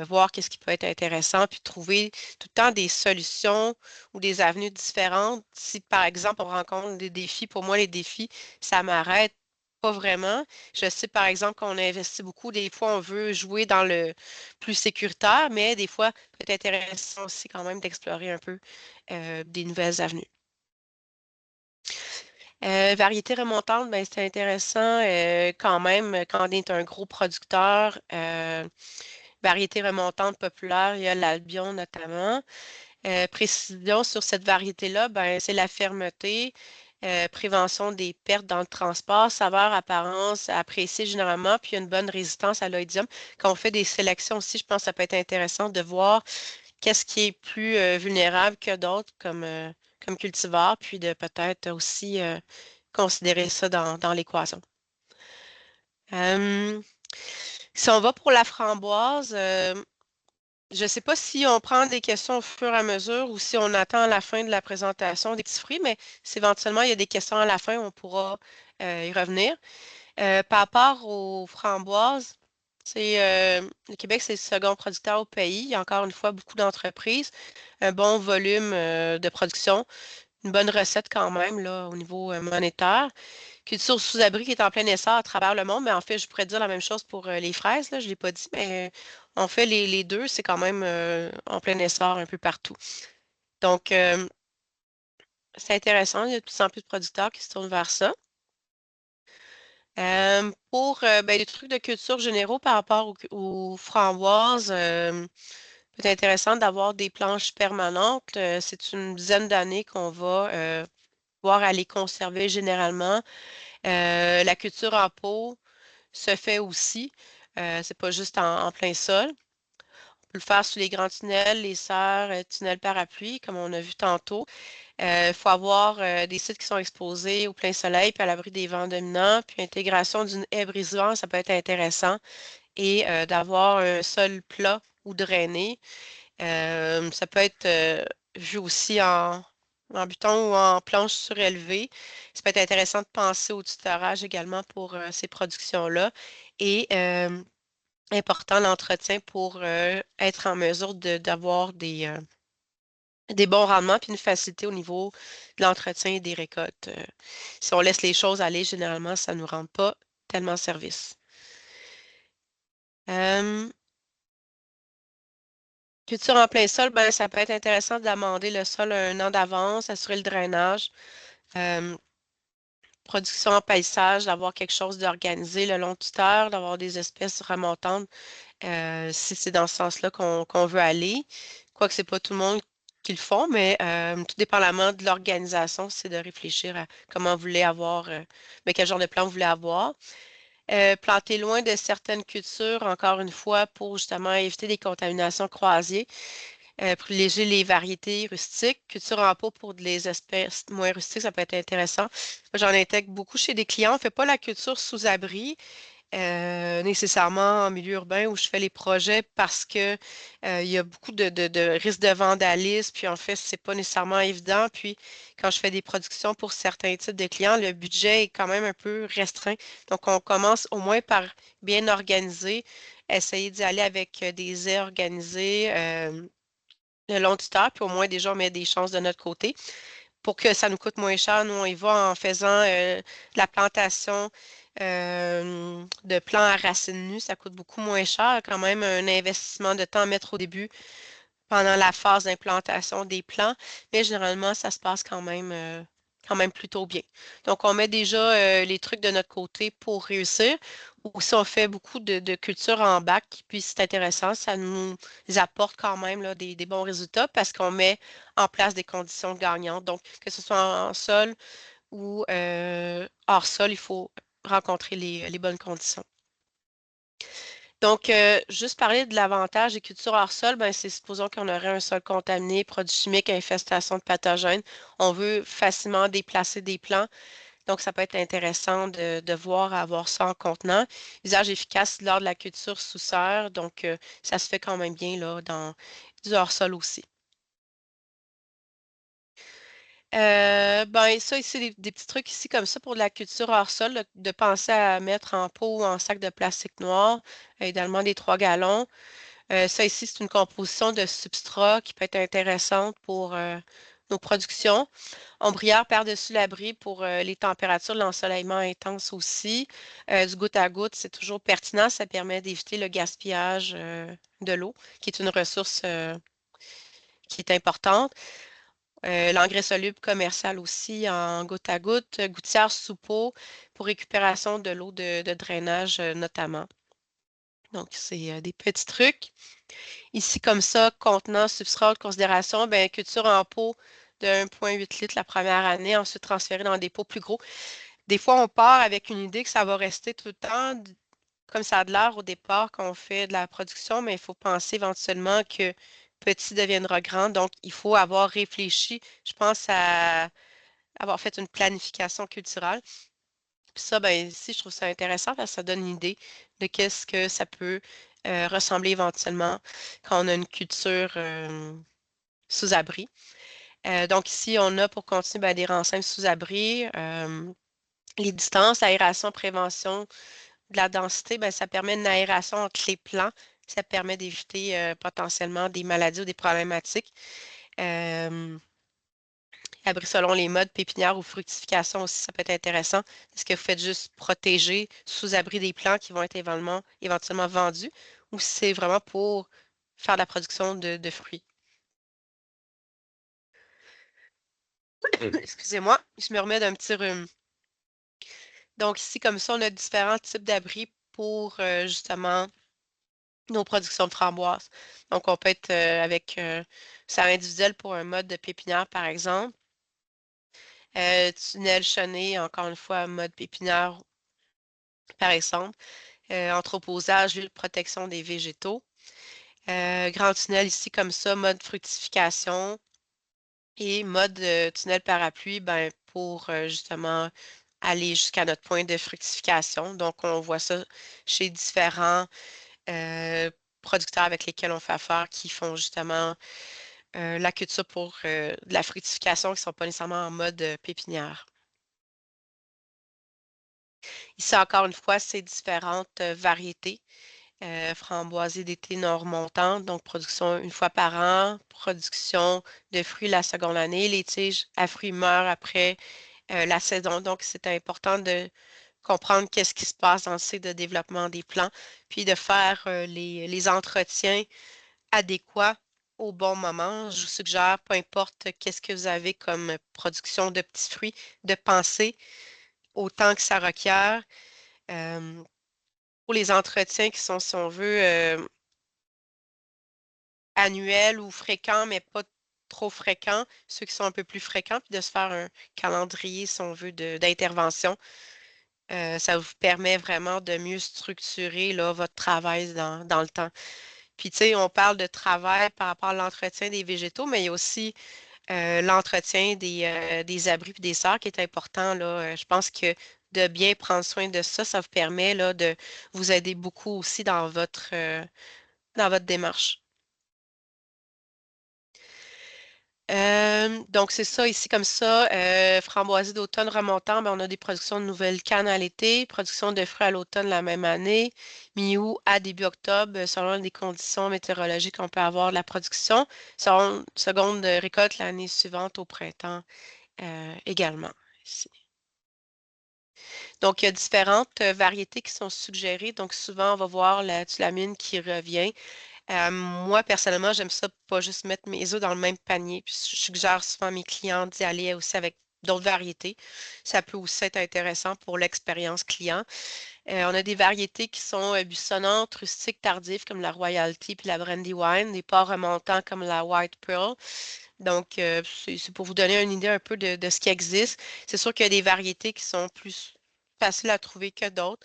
voir qu'est-ce qui peut être intéressant, puis trouver tout le temps des solutions ou des avenues différentes. Si, par exemple, on rencontre des défis, pour moi, les défis, ça m'arrête pas vraiment. Je sais, par exemple, qu'on investit beaucoup. Des fois, on veut jouer dans le plus sécuritaire, mais des fois, peut être intéressant aussi quand même d'explorer un peu des nouvelles avenues. Variété remontante, ben, c'est intéressant quand même quand on est un gros producteur. Variété remontante populaire, il y a l'Albion notamment. Précision sur cette variété-là, ben, c'est la fermeté, prévention des pertes dans le transport, saveur, apparence, appréciée généralement, puis il y a une bonne résistance à l'oïdium. Quand on fait des sélections aussi, je pense que ça peut être intéressant de voir qu'est-ce qui est plus vulnérable que d'autres comme cultivar, puis de peut-être aussi considérer ça dans l'équation. Si on va pour la framboise, je ne sais pas si on prend des questions au fur et à mesure ou si on attend à la fin de la présentation des petits fruits, mais si éventuellement il y a des questions à la fin, on pourra y revenir. Par rapport aux framboises, le Québec, c'est le second producteur au pays. Il y a encore une fois beaucoup d'entreprises, un bon volume de production, une bonne recette quand même là, au niveau monétaire. Culture sous-abri qui est en plein essor à travers le monde, mais en fait, je pourrais dire la même chose pour les fraises, là, je ne l'ai pas dit, mais en fait, les deux, c'est quand même en plein essor un peu partout. Donc, c'est intéressant, il y a de plus en plus de producteurs qui se tournent vers ça. Pour les trucs de culture généraux par rapport aux framboises, c'est intéressant d'avoir des planches permanentes. C'est une dizaine d'années qu'on va pouvoir aller conserver généralement. La culture en pot se fait aussi. C'est pas juste en plein sol. On peut le faire sous les grands tunnels, les serres, tunnels parapluies, comme on a vu tantôt. Il faut avoir des sites qui sont exposés au plein soleil, puis à l'abri des vents dominants, puis intégration d'une haie brise-vent, ça peut être intéressant, et d'avoir un sol plat ou drainé. Ça peut être vu aussi en buton ou en planche surélevée. Ça peut être intéressant de penser au tutorage également pour ces productions-là. Et important l'entretien pour être en mesure d'avoir des bons rendements puis une facilité au niveau de l'entretien et des récoltes. Si on laisse les choses aller, généralement, ça ne nous rend pas tellement service. Culture en plein sol, ben, ça peut être intéressant d'amender le sol un an d'avance, assurer le drainage. Production en paillissage, d'avoir quelque chose d'organisé le long du terre, d'avoir des espèces remontantes, si c'est dans ce sens-là qu'on veut aller. Quoique c'est pas tout le monde qui le font, mais tout dépendamment de l'organisation, c'est de réfléchir à comment vous voulez avoir, quel genre de plan vous voulez avoir. Planter loin de certaines cultures, encore une fois, pour justement éviter des contaminations croisées. Privilégier les variétés rustiques. Culture en pot pour les espèces moins rustiques, ça peut être intéressant. Moi, j'en intègre beaucoup chez des clients. On ne fait pas la culture sous abri, nécessairement en milieu urbain où je fais les projets parce que il y a beaucoup de risques de vandalisme. Puis en fait, c'est pas nécessairement évident. Puis quand je fais des productions pour certains types de clients, le budget est quand même un peu restreint. Donc, on commence au moins par bien organiser, essayer d'y aller avec des airs organisés. le long du temps, puis au moins déjà on met des chances de notre côté. Pour que ça nous coûte moins cher, nous on y va en faisant la plantation de plants à racines nues. Ça coûte beaucoup moins cher, quand même un investissement de temps à mettre au début pendant la phase d'implantation des plants, mais généralement ça se passe quand même plutôt bien. Donc on met déjà les trucs de notre côté pour réussir. Ou si on fait beaucoup de culture en bac, puis c'est intéressant, ça nous apporte quand même là, des bons résultats parce qu'on met en place des conditions gagnantes. Donc, que ce soit en sol ou hors sol, il faut rencontrer les bonnes conditions. Donc, juste parler de l'avantage des cultures hors sol, ben, c'est supposons qu'on aurait un sol contaminé, produits chimiques, infestation de pathogènes. On veut facilement déplacer des plants. Donc, ça peut être intéressant de voir avoir ça en contenant. Usage efficace lors de la culture sous serre. Donc, ça se fait quand même bien là, dans du hors-sol aussi. Ben, ça ici, des petits trucs ici comme ça pour de la culture hors sol, là, de penser à mettre en pot ou en sac de plastique noir, idéalement des 3 gallons. Ça ici, c'est une composition de substrat qui peut être intéressante pour nos productions. Ombrière par-dessus l'abri pour les températures, l'ensoleillement intense aussi. Du goutte à goutte, c'est toujours pertinent. Ça permet d'éviter le gaspillage de l'eau, qui est une ressource qui est importante. L'engrais soluble commercial aussi en goutte à goutte. Gouttière sous pot pour récupération de l'eau de drainage notamment. Donc, c'est des petits trucs. Ici, comme ça, contenant substrat de considération, ben, culture en pot de 1,8 litres la première année, ensuite transféré dans des pots plus gros. Des fois, on part avec une idée que ça va rester tout le temps, comme ça a de l'air au départ quand on fait de la production, mais il faut penser éventuellement que petit deviendra grand. Donc, il faut avoir réfléchi, je pense, à avoir fait une planification culturelle. Puis ça, ben, ici, je trouve ça intéressant parce que ça donne une idée de qu'est-ce que ça peut ressembler éventuellement quand on a une culture sous abri. Donc ici, on a pour continuer ben, des renseignes sous abri. Les distances, aération, prévention de la densité, ben, ça permet une aération entre les plants. Ça permet d'éviter potentiellement des maladies ou des problématiques. Abri selon les modes, pépinière ou fructification aussi, ça peut être intéressant. Est-ce que vous faites juste protéger sous abri des plants qui vont être éventuellement vendus ou si c'est vraiment pour faire de la production de fruits? Excusez-moi, je me remets d'un petit rhume. Donc ici, comme ça, on a différents types d'abris pour justement nos productions de framboises. Donc, on peut être avec ça individuel pour un mode de pépinière, par exemple. Tunnel chenné, encore une fois, mode pépinière, par exemple. Entreposage, ville, protection des végétaux. Grand tunnel ici, comme ça, mode fructification. Et mode tunnel parapluie, ben, pour justement aller jusqu'à notre point de fructification. Donc, on voit ça chez différents producteurs avec lesquels on fait affaire qui font justement la culture pour de la fructification qui ne sont pas nécessairement en mode pépinière. Ici, encore une fois, c'est différentes variétés. Framboisier d'été non remontant, donc production une fois par an, production de fruits la seconde année. Les tiges à fruits meurent après la saison, donc c'est important de comprendre qu'est-ce qui se passe dans le cycle de développement des plants, puis de faire les entretiens adéquats au bon moment. Je vous suggère, peu importe qu'est-ce que vous avez comme production de petits fruits, de penser au temps que ça requiert. Pour les entretiens qui sont, si on veut, annuels ou fréquents, mais pas trop fréquents, ceux qui sont un peu plus fréquents, puis de se faire un calendrier, si on veut, d'intervention. Ça vous permet vraiment de mieux structurer là, votre travail dans le temps. Puis, tu sais, on parle de travail par rapport à l'entretien des végétaux, mais il y a aussi l'entretien des abris et des serres qui est important, là. Je pense que de bien prendre soin de ça, ça vous permet là, de vous aider beaucoup aussi dans votre démarche. Donc, c'est ça, ici comme ça, framboisier d'automne remontant, ben, on a des productions de nouvelles cannes à l'été, production de fruits à l'automne la même année, mi-août à début octobre, selon les conditions météorologiques, on peut avoir de la production. Seconde récolte l'année suivante au printemps également. Ici. Donc, il y a différentes variétés qui sont suggérées. Donc, souvent, on va voir la tulamine qui revient. Moi, personnellement, j'aime ça pas juste mettre mes œufs dans le même panier. Puis je suggère souvent à mes clients d'y aller aussi avec d'autres variétés. Ça peut aussi être intéressant pour l'expérience client. On a des variétés qui sont buissonnantes, rustiques, tardives, comme la Royalty puis la Brandywine, des ports remontants comme la White Pearl. Donc, c'est pour vous donner une idée un peu de ce qui existe. C'est sûr qu'il y a des variétés qui sont plus faciles à trouver que d'autres.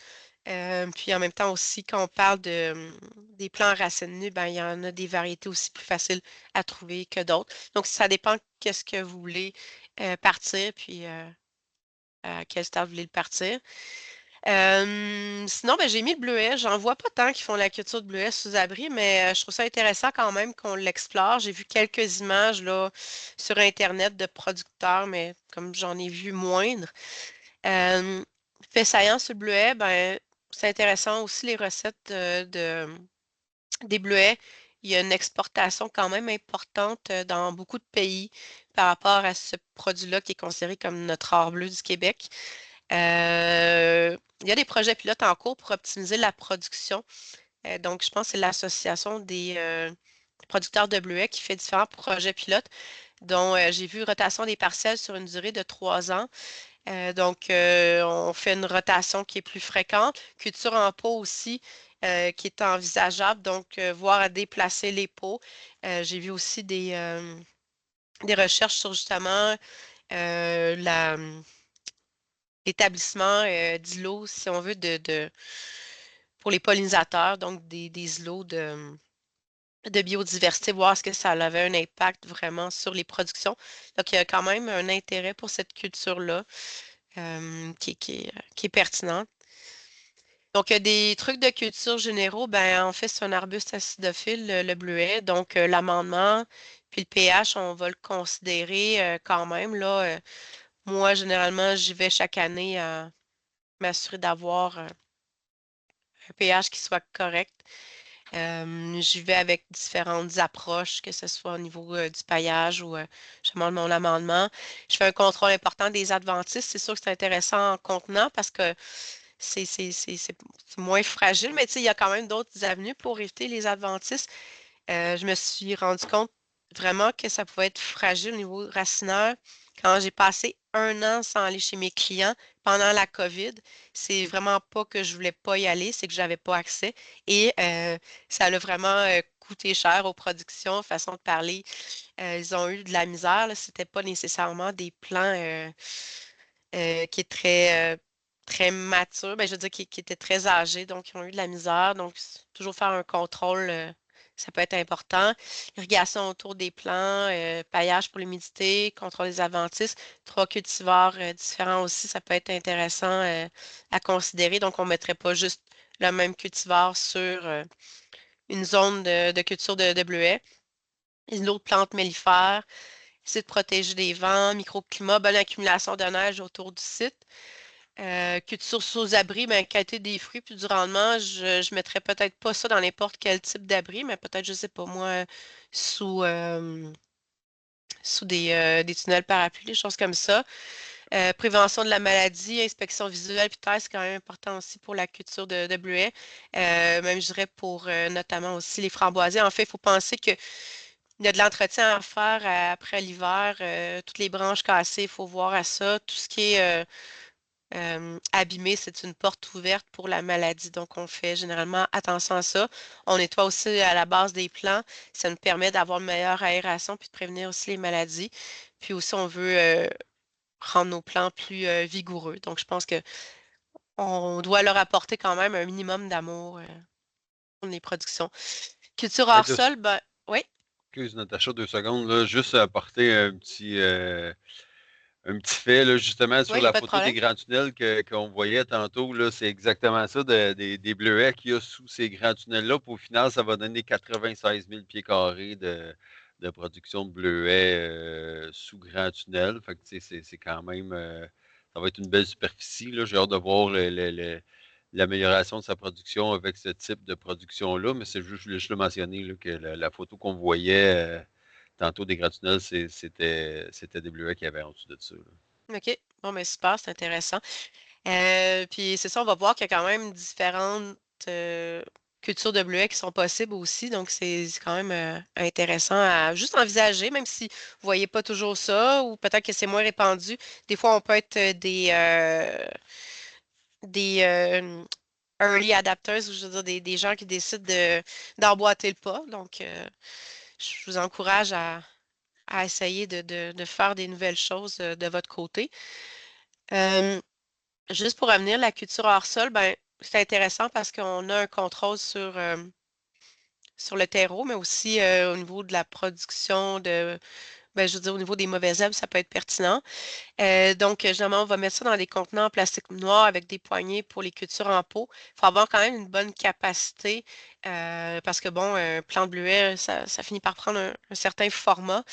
Puis en même temps aussi, quand on parle des plants racines nues, ben, il y en a des variétés aussi plus faciles à trouver que d'autres. Donc, ça dépend qu'est-ce que vous voulez partir, puis à quel stade vous voulez le partir. Sinon, ben, j'ai mis le bleuet. J'en vois pas tant qui font la culture de bleuet sous abri, mais je trouve ça intéressant quand même qu'on l'explore. J'ai vu quelques images là, sur Internet de producteurs, mais comme j'en ai vu moindre. Fait saillant sur le bleuet, ben, c'est intéressant aussi les recettes des bleuets. Il y a une exportation quand même importante dans beaucoup de pays par rapport à ce produit-là qui est considéré comme notre or bleu du Québec. Il y a des projets pilotes en cours pour optimiser la production. Donc, je pense que c'est l'Association des producteurs de bleuets qui fait différents projets pilotes, dont j'ai vu rotation des parcelles sur une durée de 3 ans. Donc, on fait une rotation qui est plus fréquente. Culture en pot aussi, qui est envisageable. Donc, voir à déplacer les pots. J'ai vu aussi des recherches sur justement l'établissement d'îlots, si on veut, pour les pollinisateurs, donc des îlots de biodiversité, voir ce que ça avait un impact vraiment sur les productions. Donc, il y a quand même un intérêt pour cette culture-là qui est pertinent. Donc, il y a des trucs de culture généraux. Ben, en fait, c'est un arbuste acidophile, le bleuet. Donc, l'amendement, puis le pH, on va le considérer quand même. Là, moi, généralement, j'y vais chaque année à m'assurer d'avoir un pH qui soit correct. J'y vais avec différentes approches, que ce soit au niveau du paillage ou je demande mon amendement. Je fais un contrôle important des adventices. C'est sûr que c'est intéressant en contenant parce que c'est moins fragile, mais tu sais, il y a quand même d'autres avenues pour éviter les adventices. Je me suis rendu compte vraiment que ça pouvait être fragile au niveau racinaire quand j'ai passé 1 an sans aller chez mes clients pendant la COVID. C'est vraiment pas que je voulais pas y aller, c'est que j'avais pas accès. Et ça a vraiment coûté cher aux productions, façon de parler. Ils ont eu de la misère. C'était pas nécessairement des plants qui est très matures. Ben, je veux dire qui étaient très âgés, donc ils ont eu de la misère. Donc, toujours faire un contrôle ça peut être important. Irrigation autour des plants, paillage pour l'humidité, contrôle des adventices. 3 cultivars différents aussi, ça peut être intéressant à considérer. Donc, on ne mettrait pas juste le même cultivar sur une zone de culture de bleuets. L'autre plante mellifère, essayer de protéger des vents, microclimat, bonne accumulation de neige autour du site. Culture sous abri, ben, qualité des fruits puis du rendement, je ne mettrais peut-être pas ça dans n'importe quel type d'abri, mais peut-être, je ne sais pas moi, sous, sous des tunnels parapluies, des choses comme ça. Prévention de la maladie, inspection visuelle, puis taille, c'est quand même important aussi pour la culture de bleuets. Même, je dirais, pour notamment aussi les framboisiers. En fait, il faut penser qu'il y a de l'entretien à faire après l'hiver. Toutes les branches cassées, il faut voir à ça. Tout ce qui est abîmé, c'est une porte ouverte pour la maladie. Donc, on fait généralement attention à ça. On nettoie aussi à la base des plants. Ça nous permet d'avoir une meilleure aération puis de prévenir aussi les maladies. Puis aussi, on veut rendre nos plants plus vigoureux. Donc, je pense que on doit leur apporter quand même un minimum d'amour pour les productions. Culture Hey, hors sol, ben oui. excuse Natacha, 2 secondes, là, juste apporter un petit fait, là, justement, Oui, sur il n'y a la pas de photo des problème. grands tunnels qu'on voyait tantôt, là, c'est exactement ça, des bleuets qu'il y a sous ces grands tunnels-là. Puis au final, ça va donner 96 000 pieds carrés de production de bleuets sous grand tunnel. Fait que, c'est quand même, ça va être une belle superficie. J'ai hâte de voir l'amélioration de sa production avec ce type de production-là, mais c'est juste, je voulais juste le mentionner, là, que la photo qu'on voyait tantôt des grands tunnels, c'était des bleuets qu'il y avait en dessous de ça. Là. OK. Bon, mais super, c'est intéressant. Puis c'est ça, on va voir qu'il y a quand même différentes cultures de bleuets qui sont possibles aussi. Donc, c'est quand même intéressant à juste envisager, même si vous ne voyez pas toujours ça, ou peut-être que c'est moins répandu. Des fois, on peut être des early adapters, ou je veux dire des gens qui décident d'emboîter le pas. Donc, je vous encourage à essayer de faire des nouvelles choses de votre côté. Juste pour revenir, la culture hors sol, ben, c'est intéressant parce qu'on a un contrôle sur le terreau, mais aussi au niveau de la production ben, je veux dire, au niveau des mauvaises herbes, ça peut être pertinent. Donc, généralement, on va mettre ça dans des contenants en plastique noir avec des poignées pour les cultures en pot. Il faut avoir quand même une bonne capacité parce que, bon, un plant de bleuet, ça finit par prendre un certain format.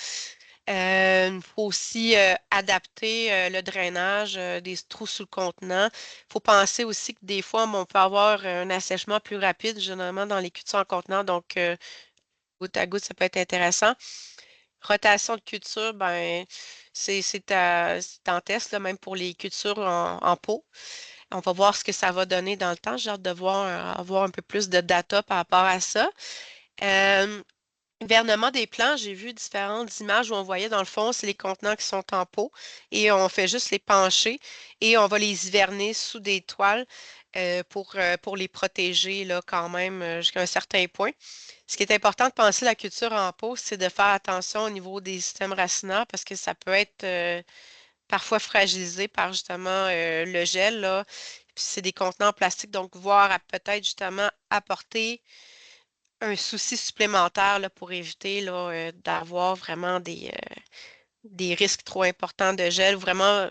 Il faut aussi adapter le drainage des trous sous le contenant. Il faut penser aussi que des fois, on peut avoir un assèchement plus rapide, généralement dans les cultures en contenant. Donc, goutte à goutte, ça peut être intéressant. Rotation de culture, ben, c'est en test, là, même pour les cultures en pot. On va voir ce que ça va donner dans le temps. J'ai hâte de voir, avoir un peu plus de data par rapport à ça. Hivernement des plants, j'ai vu différentes images où on voyait dans le fond, c'est les contenants qui sont en pot et on fait juste les pencher et on va les hiverner sous des toiles pour les protéger là, quand même jusqu'à un certain point. Ce qui est important de penser la culture en pot, c'est de faire attention au niveau des systèmes racinaires parce que ça peut être parfois fragilisé par justement le gel. Là. Puis c'est des contenants en plastique, donc voir à peut-être justement apporter un souci supplémentaire là, pour éviter là, d'avoir vraiment des risques trop importants de gel, vraiment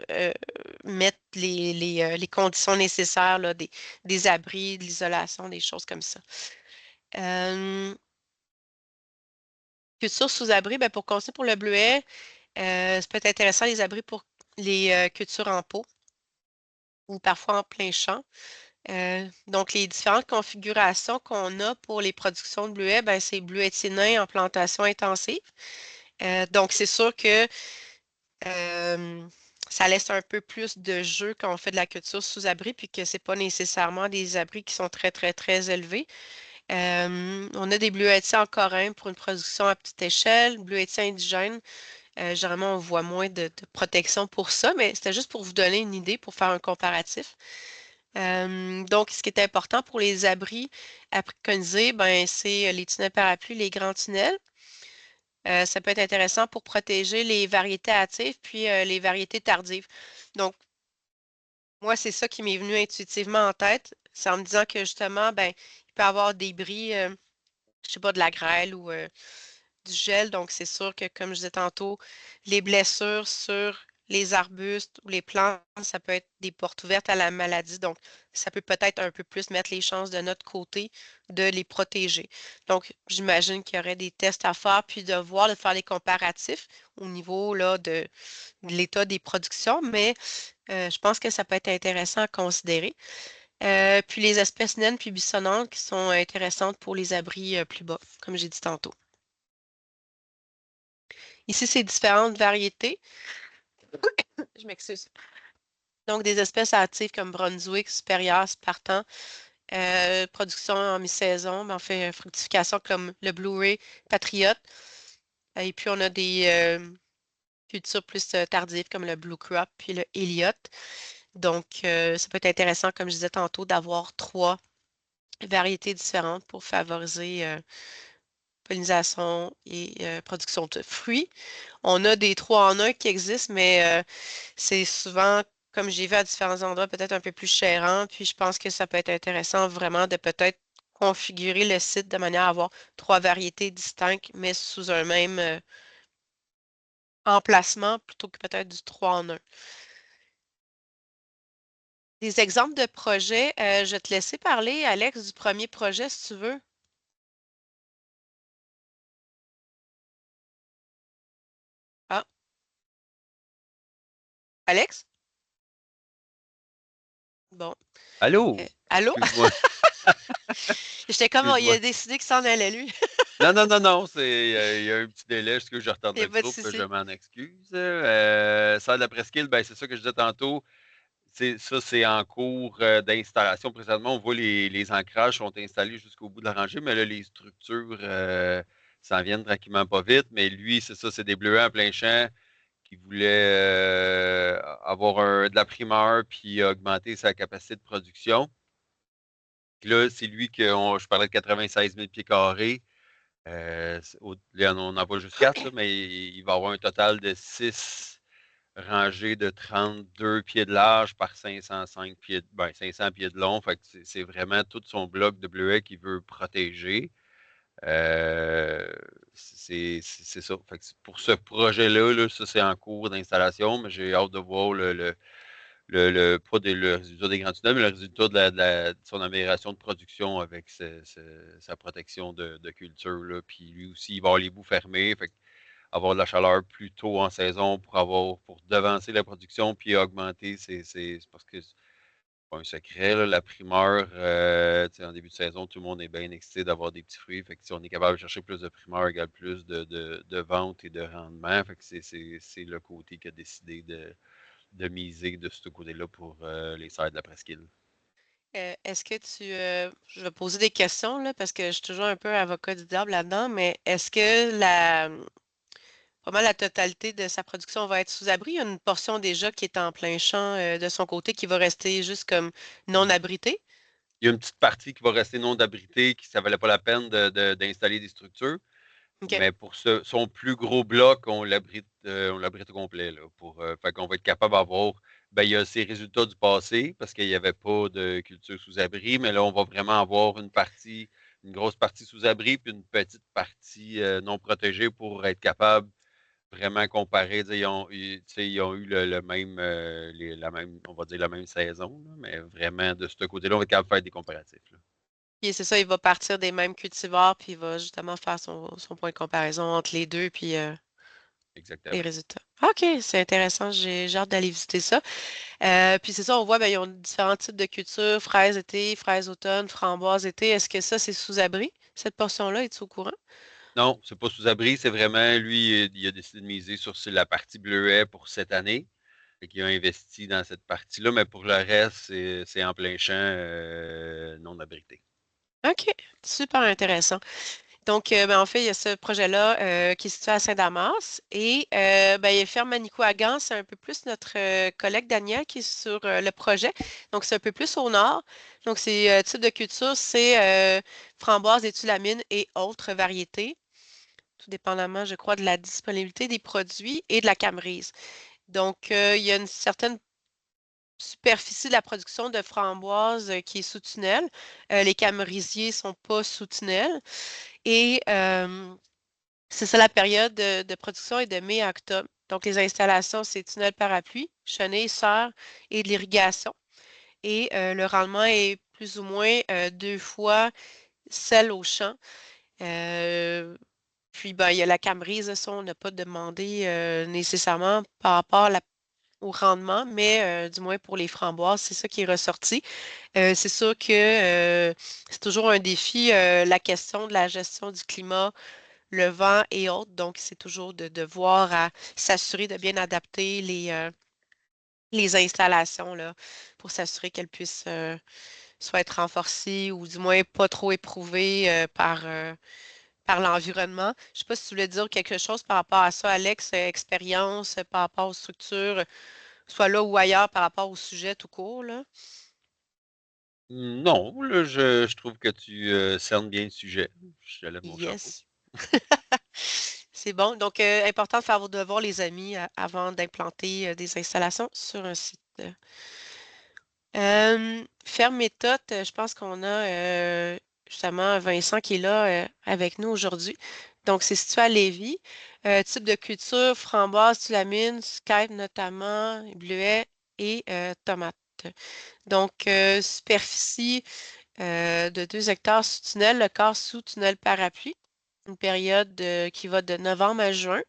mettre les conditions nécessaires, là, des abris, de l'isolation, des choses comme ça. Culture sous abri, ben, pour continuer pour le bleuet, ça peut être intéressant les abris pour les cultures en pot ou parfois en plein champ. Donc, les différentes configurations qu'on a pour les productions de bleuets, ben, c'est bleuetier nain en plantation intensive. Donc, c'est sûr que ça laisse un peu plus de jeu quand on fait de la culture sous abri, puis que ce n'est pas nécessairement des abris qui sont très, très, très élevés. On a des bleuetiers en corin pour une production à petite échelle, bleuetiers indigènes. Généralement, on voit moins de protection pour ça, mais c'était juste pour vous donner une idée, pour faire un comparatif. Donc, ce qui est important pour les abris à préconiser, ben, c'est les tunnels parapluies, les grands tunnels. Ça peut être intéressant pour protéger les variétés hâtives puis les variétés tardives. Donc, moi, c'est ça qui m'est venu intuitivement en tête. C'est en me disant que justement, ben, il peut y avoir des bris, je sais pas, de la grêle ou du gel. Donc, c'est sûr que, comme je disais tantôt, les blessures sur les arbustes ou les plantes, ça peut être des portes ouvertes à la maladie. Donc, ça peut peut-être un peu plus mettre les chances de notre côté de les protéger. Donc, j'imagine qu'il y aurait des tests à faire, puis de voir, de faire les comparatifs au niveau là, de l'état des productions, mais je pense que ça peut être intéressant à considérer. Puis les espèces naines puis buissonnantes qui sont intéressantes pour les abris plus bas, comme j'ai dit tantôt. Ici, c'est différentes variétés. Je m'excuse. Donc, des espèces hâtives comme Brunswick, supérieure, Spartan, production en mi-saison, mais en fait, fructification comme le Blu-ray Patriot. Et puis, on a des cultures plus tardives comme le Blue Crop puis le Elliott. Donc, ça peut être intéressant, comme je disais tantôt, d'avoir 3 variétés différentes pour favoriser pollinisation et production de fruits. On a des 3 en 1 qui existent, mais c'est souvent, comme j'ai vu à différents endroits, peut-être un peu plus chérant. Puis je pense que ça peut être intéressant vraiment de peut-être configurer le site de manière à avoir 3 variétés distinctes, mais sous un même emplacement plutôt que peut-être du 3 en 1. Des exemples de projets, je vais te laisser parler, Alex, du premier projet si tu veux. Alex? Bon. Allô? Allô? Excuse-moi, J'étais comme, oh, il a excuse-moi. décidé qu'il s'en allait, lui. Non, non, non, non, il y a un petit délai, que je retarde Il n'y a le pas de groupe, je souci. m'en excuse. Ça, de la presqu'île, ben, c'est ça que je disais tantôt. C'est en cours d'installation. Présentement, on voit les ancrages sont installés jusqu'au bout de la rangée, mais là, les structures s'en viennent tranquillement pas vite. Mais lui, c'est ça, c'est des bleuets en plein champ qui voulait avoir de la primeur puis augmenter sa capacité de production. Puis là, c'est lui je parlais de 96 000 pieds carrés. Là, on en voit juste 4, là, mais il va avoir un total de 6 rangées de 32 pieds de large par 505 pieds, 500 pieds de long. Fait que c'est vraiment tout son bloc de bleuets qu'il veut protéger. C'est ça. Fait que pour ce projet-là, là, ça c'est en cours d'installation, mais j'ai hâte de voir pas le résultat des grands tunnels, mais le résultat de son amélioration de production avec sa protection de culture. Là. Puis lui aussi, il va avoir les bouts fermés, fait avoir de la chaleur plus tôt en saison pour devancer la production puis augmenter. C'est parce que c'est pas un secret, là, la primeur, en début de saison, tout le monde est bien excité d'avoir des petits fruits. Fait que si on est capable de chercher plus de primeur égale plus de vente et de rendement. Fait que c'est le côté qui a décidé de miser de ce côté-là pour les serres de la presqu'île. Est-ce que je vais poser des questions là, parce que je suis toujours un peu avocat du diable là-dedans, mais est-ce que pas mal la totalité de sa production va être sous abri? Il y a une portion déjà qui est en plein champ de son côté qui va rester juste comme non abritée? Il y a une petite partie qui va rester non abritée, qui ça valait pas la peine d'installer des structures. OK. Mais pour son plus gros bloc, on l'abrite au complet. Là, fait qu'on va être capable d'avoir. Ben, il y a ses résultats du passé parce qu'il n'y avait pas de culture sous abri, mais là, on va vraiment avoir une grosse partie sous abri, puis une petite partie non protégée pour être capable vraiment comparer. Ils ont eu le même, la même, on va dire la même saison, là, mais vraiment de ce côté-là, on va être capable de faire des comparatifs. Là. Puis c'est ça, il va partir des mêmes cultivars, puis il va justement faire son point de comparaison entre les deux, puis les Exactement. résultats. OK, c'est intéressant, j'ai hâte d'aller visiter ça. Puis c'est ça, on voit, ben, ils ont différents types de cultures, fraises été, fraises automne, framboises été. Est-ce que ça, c'est sous abri, cette portion-là? Es-tu au courant? Non, c'est pas sous abri, c'est vraiment, lui, il a décidé de miser sur la partie bleuet pour cette année. Fait qu'il a investi dans cette partie-là, mais pour le reste, c'est en plein champ non abrité. OK, super intéressant. Donc, ben, en fait, il y a ce projet-là qui est situé à Saint-Damas et ben, il y a Ferme Manicouagan, c'est un peu plus notre collègue Daniel qui est sur le projet. Donc, c'est un peu plus au nord. Donc, c'est type de culture, c'est framboise, étulamine et autres variétés, tout dépendamment, je crois, de la disponibilité des produits et de la camerise. Donc, il y a une certaine superficie de la production de framboises qui est sous tunnel. Les camerisiers ne sont pas sous tunnel. Et c'est ça la période de production est de mai à octobre. Donc, les installations, c'est tunnel parapluie, chenille, serre et de l'irrigation. Et le rendement est plus ou moins 2 fois celle au champ. Euh, Puis, ben, il y a la camerise, ça, on n'a pas demandé nécessairement par rapport au rendement, mais du moins pour les framboises, c'est ça qui est ressorti. C'est sûr que c'est toujours un défi, la question de la gestion du climat, le vent et autres. Donc, c'est toujours de devoir s'assurer de bien adapter les installations là, pour s'assurer qu'elles puissent soit être renforcées ou du moins pas trop éprouvées par l'environnement. Je ne sais pas si tu voulais dire quelque chose par rapport à ça, Alex, expérience par rapport aux structures, soit là ou ailleurs par rapport au sujet tout court, là. Non, là, je trouve que tu cernes bien le sujet. Je te lève mon chapeau. Yes. C'est bon. Donc, important de faire vos devoirs, les amis, avant d'implanter des installations sur un site. Ferme méthode, je pense qu'on a justement Vincent qui est là avec nous aujourd'hui. Donc, c'est situé à Lévis. Type de culture, framboise, tulamine, Skype notamment, bleuet et tomates. Donc, superficie de 2 hectares sous tunnel, le quart sous tunnel parapluie, une période qui va de novembre à juin.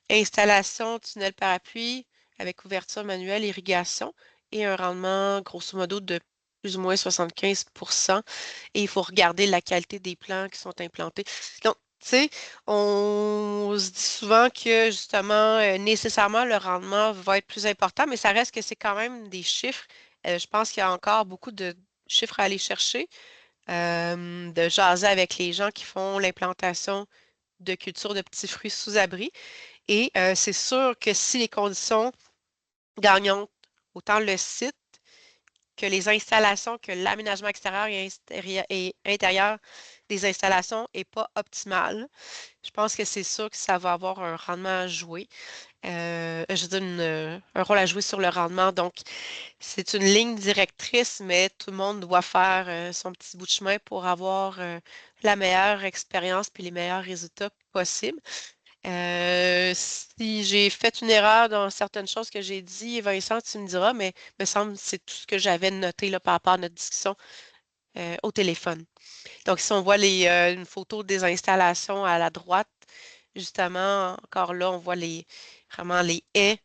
Installation tunnel parapluie, avec ouverture manuelle, irrigation et un rendement grosso modo de plus ou moins 75%. Et il faut regarder la qualité des plants qui sont implantés. Donc, tu sais, on se dit souvent que justement, nécessairement, le rendement va être plus important, mais ça reste que c'est quand même des chiffres. Je pense qu'il y a encore beaucoup de chiffres à aller chercher, de jaser avec les gens qui font l'implantation de culture de petits fruits sous abri. Et c'est sûr que si les conditions gagnantes, autant le site que les installations, que l'aménagement extérieur et intérieur des installations n'est pas optimal, je pense que c'est sûr que ça va avoir un rendement à jouer. Je veux dire, un rôle à jouer sur le rendement. Donc, c'est une ligne directrice, mais tout le monde doit faire son petit bout de chemin pour avoir la meilleure expérience puis les meilleurs résultats possibles. Si j'ai fait une erreur dans certaines choses que j'ai dit, Vincent, tu me diras, mais il me semble que c'est tout ce que j'avais noté là, par rapport à notre discussion au téléphone. Donc, si on voit une photo des installations à la droite, justement, encore là, on voit vraiment les haies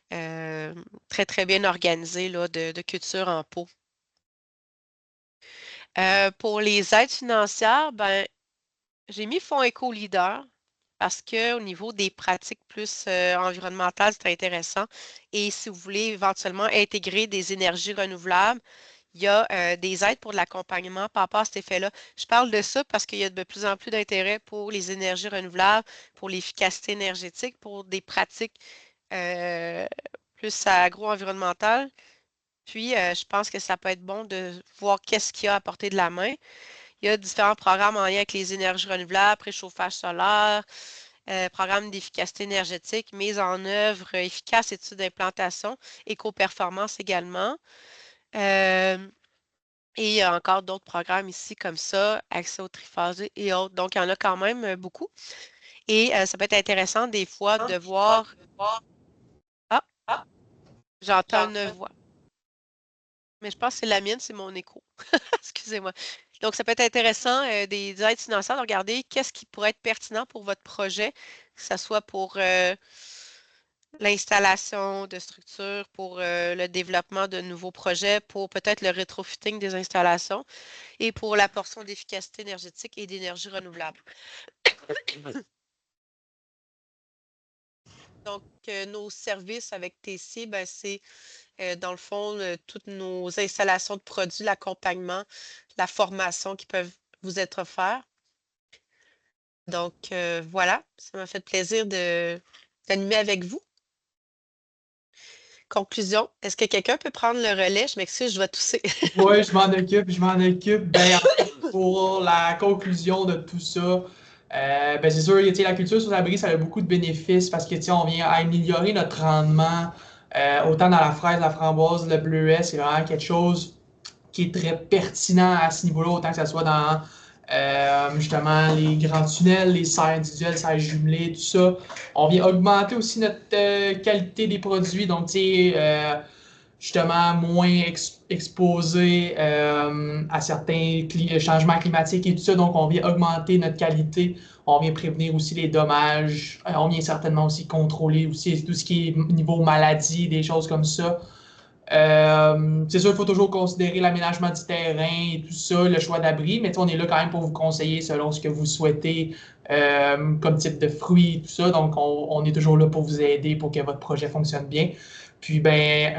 très, très bien organisées là, de culture en pot. Pour les aides financières, ben, j'ai mis Fonds Éco-Leader parce qu'au niveau des pratiques plus environnementales, c'est intéressant. Et si vous voulez éventuellement intégrer des énergies renouvelables, il y a des aides pour de l'accompagnement par rapport à cet effet-là. Je parle de ça parce qu'il y a de plus en plus d'intérêt pour les énergies renouvelables, pour l'efficacité énergétique, pour des pratiques euh, plus agro-environnementales. Puis, je pense que ça peut être bon de voir qu'est-ce qu'il y a à portée de la main. Il y a différents programmes en lien avec les énergies renouvelables, préchauffage solaire, programme d'efficacité énergétique, mise en œuvre efficace, études d'implantation, éco-performance également. Et il y a encore d'autres programmes ici comme ça, accès au triphasé et autres. Donc, il y en a quand même beaucoup. Et ça peut être intéressant des fois de voir. Ah, j'entends une voix. Mais je pense que c'est la mienne, c'est mon écho. Excusez-moi. Donc, ça peut être intéressant des aides financières de regarder qu'est-ce qui pourrait être pertinent pour votre projet, que ce soit pour l'installation de structures, pour le développement de nouveaux projets, pour peut-être le rétrofitting des installations et pour la portion d'efficacité énergétique et d'énergie renouvelable. Donc, nos services avec TC, ben, c'est dans le fond toutes nos installations de produits, l'accompagnement, la formation qui peuvent vous être offerts. Donc, voilà, ça m'a fait plaisir d'animer avec vous. Conclusion, est-ce que quelqu'un peut prendre le relais? Je m'excuse, je vais tousser. Oui, je m'en occupe, je m'en occupe. Ben, en fait, pour la conclusion de tout ça, ben, c'est sûr, tu sais, la culture sur l'abri, ça a beaucoup de bénéfices parce que, tu sais, on vient améliorer notre rendement, autant dans la fraise, la framboise, le bleuet, c'est vraiment quelque chose qui est très pertinent à ce niveau-là, autant que ce soit dans justement les grands tunnels, les serres individuelles, serres jumelées, tout ça. On vient augmenter aussi notre qualité des produits, donc tu sais, justement moins exposé à certains changements climatiques et tout ça, donc on vient augmenter notre qualité, on vient prévenir aussi les dommages, on vient certainement aussi contrôler aussi tout ce qui est niveau maladie, des choses comme ça. C'est sûr, il faut toujours considérer l'aménagement du terrain et tout ça, le choix d'abri, mais on est là quand même pour vous conseiller selon ce que vous souhaitez comme type de fruits, tout ça. Donc, on est toujours là pour vous aider pour que votre projet fonctionne bien. Puis, mais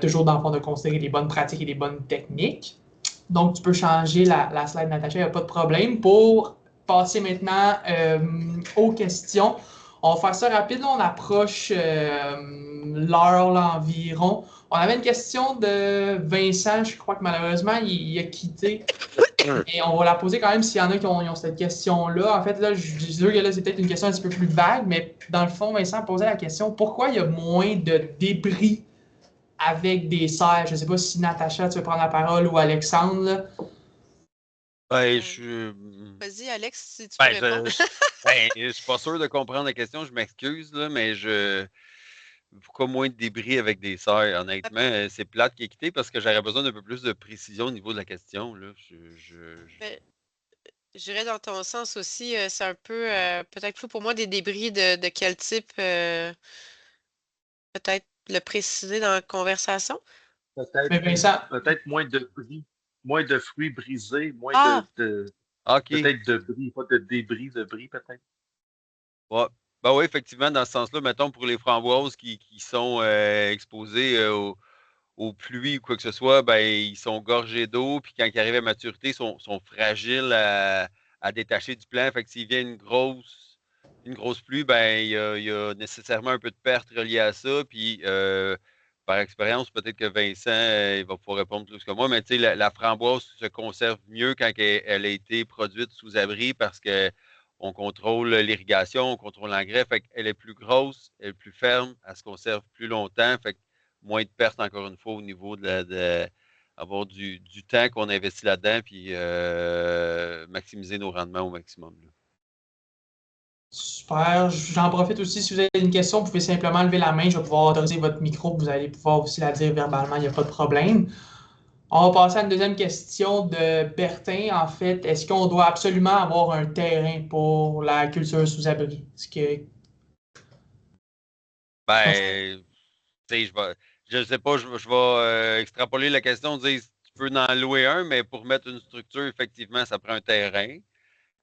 toujours dans le fond de considérer les bonnes pratiques et les bonnes techniques. Donc, tu peux changer la slide, Natacha, il n'y a pas de problème. Pour passer maintenant aux questions, on va faire ça rapide. Là, on approche l'heure environ. On avait une question de Vincent, je crois que malheureusement, il a quitté. Et on va la poser quand même s'il y en a qui ont cette question-là. En fait, là, je suis sûr que là, c'est peut-être une question un petit peu plus vague, mais dans le fond, Vincent posait la question, pourquoi il y a moins de débris avec des serres? Je ne sais pas si Natacha, tu veux prendre la parole ou Alexandre. Là. Ben, Vas-y, Alex, si tu peux ben, répondre. je suis pas sûr de comprendre la question, je m'excuse, là, mais pourquoi moins de débris avec des serres? Honnêtement, c'est plate qui est quitté parce que j'aurais besoin d'un peu plus de précision au niveau de la question. Là. Ben, j'irais dans ton sens aussi, c'est un peu peut-être flou pour moi des débris de quel type? Peut-être le préciser dans la conversation? Mais Peut-être Vincent, peut-être moins de fruits brisés, Ah, OK. peut-être de bris, pas de débris, de bris peut-être. Ouais. Ben oui, effectivement, dans ce sens-là, mettons pour les framboises qui sont exposées aux pluies ou quoi que ce soit, ben ils sont gorgés d'eau, puis quand ils arrivent à maturité, sont fragiles à détacher du plant. Fait que s'il vient une grosse pluie, ben il y a nécessairement un peu de perte reliée à ça. Puis par expérience, peut-être que Vincent il va pouvoir répondre plus que moi, mais tu sais, la framboise se conserve mieux quand elle a été produite sous abri parce que on contrôle l'irrigation, on contrôle l'engrais, fait qu'elle est plus grosse, elle est plus ferme, elle se conserve plus longtemps, fait que moins de pertes encore une fois au niveau avoir du temps qu'on investit là-dedans, puis maximiser nos rendements au maximum. Là. super. J'en profite aussi. Si vous avez une question, vous pouvez simplement lever la main. Je vais pouvoir autoriser votre micro. Vous allez pouvoir aussi la dire verbalement. Il n'y a pas de problème. On va passer à une deuxième question de Bertin. En fait, est-ce qu'on doit absolument avoir un terrain pour la culture sous abri? Est-ce que... Ben, tu sais, je sais pas, je vais extrapoler la question, dire tu peux en louer un, mais pour mettre une structure, effectivement, ça prend un terrain.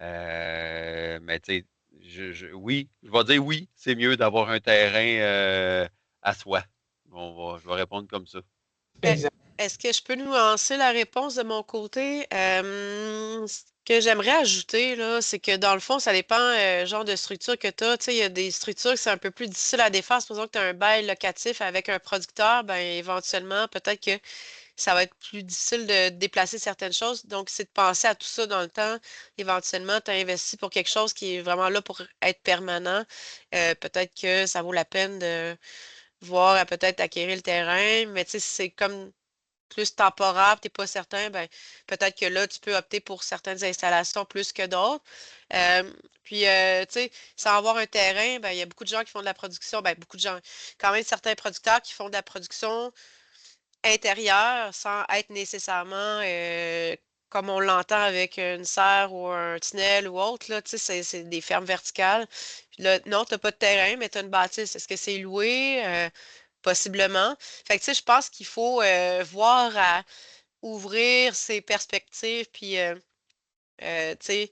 Mais tu sais, oui, je vais dire oui, c'est mieux d'avoir un terrain à soi. Je vais répondre comme ça. Euh, Exact. Est-ce que je peux nuancer la réponse de mon côté? Ce que j'aimerais ajouter, là, c'est que dans le fond, ça dépend genre de structure que tu as. Tu sais, il y a des structures que c'est un peu plus difficile à défaire. Supposons que tu as un bail locatif avec un producteur, ben éventuellement, peut-être que ça va être plus difficile de déplacer certaines choses. Donc, c'est de penser à tout ça dans le temps. Éventuellement, tu as investi pour quelque chose qui est vraiment là pour être permanent. Peut-être que ça vaut la peine de voir à peut-être acquérir le terrain, mais tu sais, si c'est comme plus temporaire, tu n'es pas certain, ben, peut-être que là, tu peux opter pour certaines installations plus que d'autres. Euh, tu sais, sans avoir un terrain, ben, il y a beaucoup de gens qui font de la production, ben, beaucoup de gens, quand même certains producteurs qui font de la production intérieure sans être nécessairement comme on l'entend avec une serre ou un tunnel ou autre, là, tu sais, c'est des fermes verticales. Puis là, non, tu n'as pas de terrain, mais tu as une bâtisse. Est-ce que c'est loué? Possiblement. Fait que, tu sais, je pense qu'il faut voir à ouvrir ses perspectives, puis, tu sais,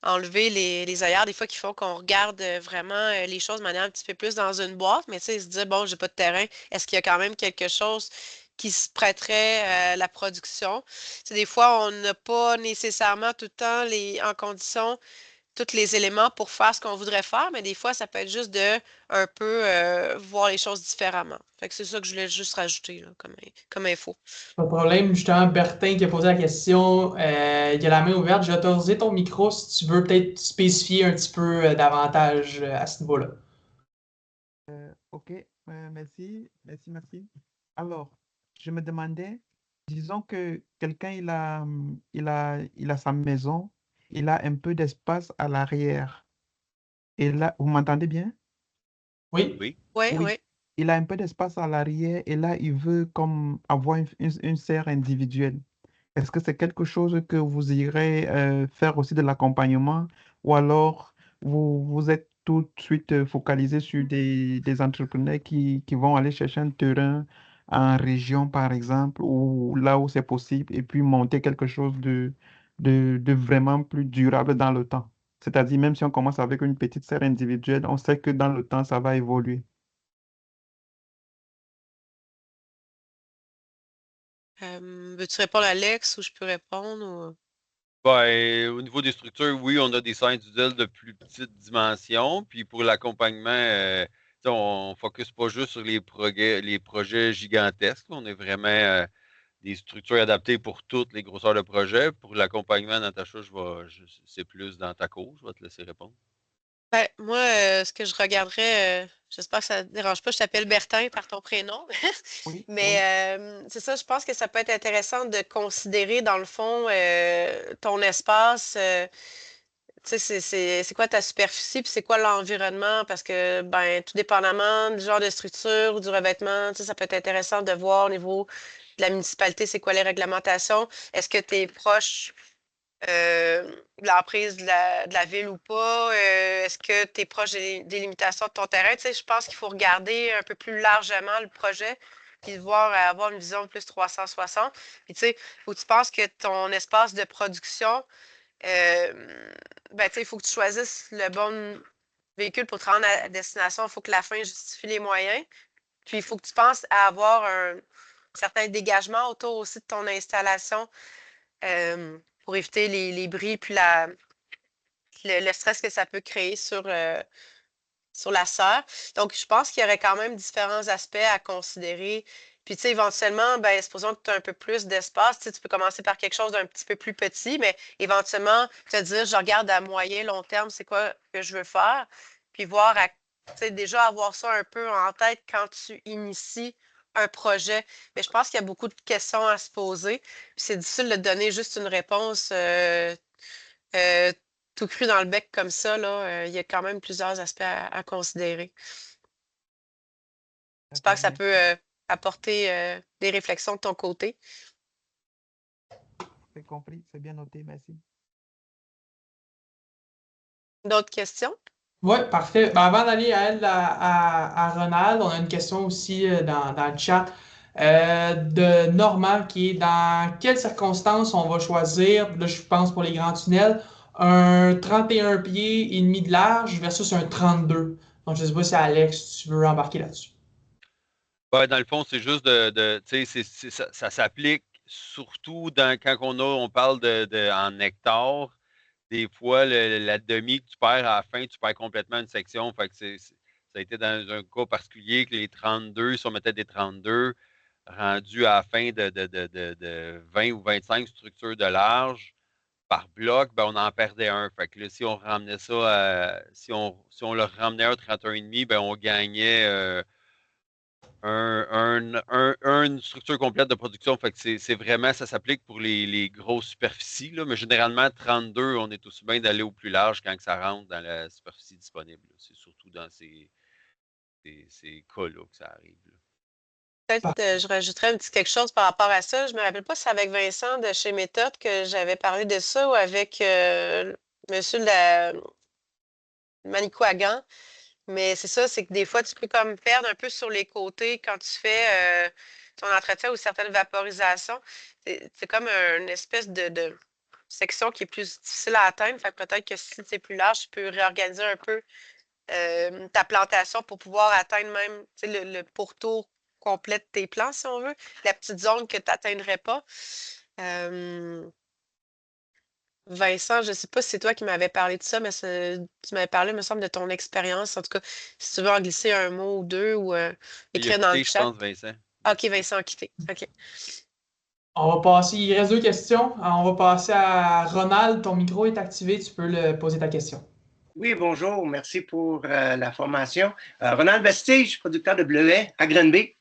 enlever les œillères des fois qui font qu'on regarde vraiment les choses de manière un petit peu plus dans une boîte, mais tu sais, se dire, bon, j'ai pas de terrain, est-ce qu'il y a quand même quelque chose qui se prêterait à la production? Tu sais, des fois, on n'a pas nécessairement tout le temps en condition tous les éléments pour faire ce qu'on voudrait faire, mais des fois, ça peut être juste de un peu voir les choses différemment. Fait que c'est ça que je voulais juste rajouter là, comme info. Pas de problème. Justement, Bertin qui a posé la question, il a la main ouverte. J'ai autorisé ton micro si tu veux peut-être spécifier un petit peu davantage à ce niveau-là. Ok, merci. Alors, je me demandais, disons que quelqu'un il a sa maison, il a un peu d'espace à l'arrière. Et là, vous m'entendez bien? Oui? Oui. Oui, Oui, oui. il a un peu d'espace à l'arrière et là, il veut comme avoir une serre individuelle. Est-ce que c'est quelque chose que vous irez faire aussi de l'accompagnement ou alors vous êtes tout de suite focalisé sur des entrepreneurs qui vont aller chercher un terrain en région, par exemple, ou là où c'est possible, et puis monter quelque chose de vraiment plus durable dans le temps? C'est-à-dire, même si on commence avec une petite serre individuelle, on sait que dans le temps, ça va évoluer. Veux-tu répondre à Alex ou je peux répondre? Ou... Ben, au niveau des structures, oui, on a des serres individuelles de plus petite dimension. Puis pour l'accompagnement, tu sais, on ne focus pas juste sur les projets gigantesques. On est vraiment des structures adaptées pour toutes les grosseurs de projets. Pour l'accompagnement, Natacha, c'est plus dans ta cour. Je vais te laisser répondre. Ben, moi, ce que je regarderais, j'espère que ça ne te dérange pas, je t'appelle Bertin par ton prénom. Oui, oui. Mais c'est ça, je pense que ça peut être intéressant de considérer, dans le fond, ton espace. Tu sais, c'est quoi ta superficie, puis c'est quoi l'environnement, parce que, ben, tout dépendamment du genre de structure ou du revêtement, tu sais, ça peut être intéressant de voir au niveau de la municipalité, c'est quoi les réglementations. Est-ce que tu es proche l'emprise de la ville ou pas? Est-ce que tu es proche des limitations de ton terrain? Tu sais, je pense qu'il faut regarder un peu plus largement le projet, puis avoir une vision plus 360. Puis tu sais, il faut que tu penses que ton espace de production, ben, tu sais, il faut que tu choisisses le bon véhicule pour te rendre à destination. Il faut que la fin justifie les moyens. Puis il faut que tu penses à avoir un certain dégagement autour aussi de ton installation pour éviter les bris puis le stress que ça peut créer sur la serre. Donc, je pense qu'il y aurait quand même différents aspects à considérer. Puis, tu sais, éventuellement, ben, supposons que tu as un peu plus d'espace, tu sais, tu peux commencer par quelque chose d'un petit peu plus petit, mais éventuellement, te dire, je regarde à moyen, long terme, c'est quoi que je veux faire, puis voir, tu sais, déjà avoir ça un peu en tête quand tu inities un projet. Mais je pense qu'il y a beaucoup de questions à se poser. Puis c'est difficile de donner juste une réponse euh, tout cru dans le bec comme ça, là, il y a quand même plusieurs aspects à considérer. J'espère que ça D'accord, peut apporter des réflexions de ton côté. c'est compris, c'est bien noté, merci. D'autres questions? Oui, parfait. Ben, avant d'aller à Ronald, on a une question aussi dans le chat de Normand qui est dans quelles circonstances on va choisir, là je pense pour les grands tunnels, un 31 pieds et demi de large versus un 32. Donc je ne sais pas si Alex, tu veux embarquer là-dessus. Ouais, dans le fond, c'est juste tu sais, ça s'applique surtout quand on parle en hectares. Des fois, la demi que tu perds à la fin, tu perds complètement une section. Fait que ça a été dans un cas particulier que les 32, si on mettait des 32, rendus à la fin de 20 ou 25 structures de large par bloc, ben, on en perdait un. Fait que là, si on ramenait ça si on le ramenait à un 31,5, ben, on gagnait une structure complète de production. Fait que c'est vraiment, ça s'applique pour les grosses superficies, là, mais généralement, 32, on est aussi bien d'aller au plus large quand que ça rentre dans la superficie disponible. C'est surtout dans ces cas-là que ça arrive. Là. Peut-être je rajouterais un petit quelque chose par rapport à ça. Je me rappelle pas si c'est avec Vincent de chez Méthode que j'avais parlé de ça ou avec Monsieur Manicouagan. Mais c'est ça, c'est que des fois, tu peux comme perdre un peu sur les côtés quand tu fais ton entretien ou certaines vaporisations. C'est comme une espèce de section qui est plus difficile à atteindre. Fait que peut-être que si c'est plus large, tu peux réorganiser un peu ta plantation pour pouvoir atteindre même tu sais, le pourtour complet de tes plants, si on veut. La petite zone que tu n'atteindrais pas. Euh, Vincent, je ne sais pas si c'est toi qui m'avais parlé de ça, mais tu m'avais parlé, me semble, de ton expérience. En tout cas, si tu veux en glisser un mot ou deux ou Il a écrire dans le quitté, je chat. pense, Vincent. OK, Vincent a quitté. OK. On va passer, il reste deux questions. On va passer à Ronald, ton micro est activé, tu peux poser ta question. Oui, bonjour, merci pour la formation. Ronald Vestige, producteur de bleuets à Grenby.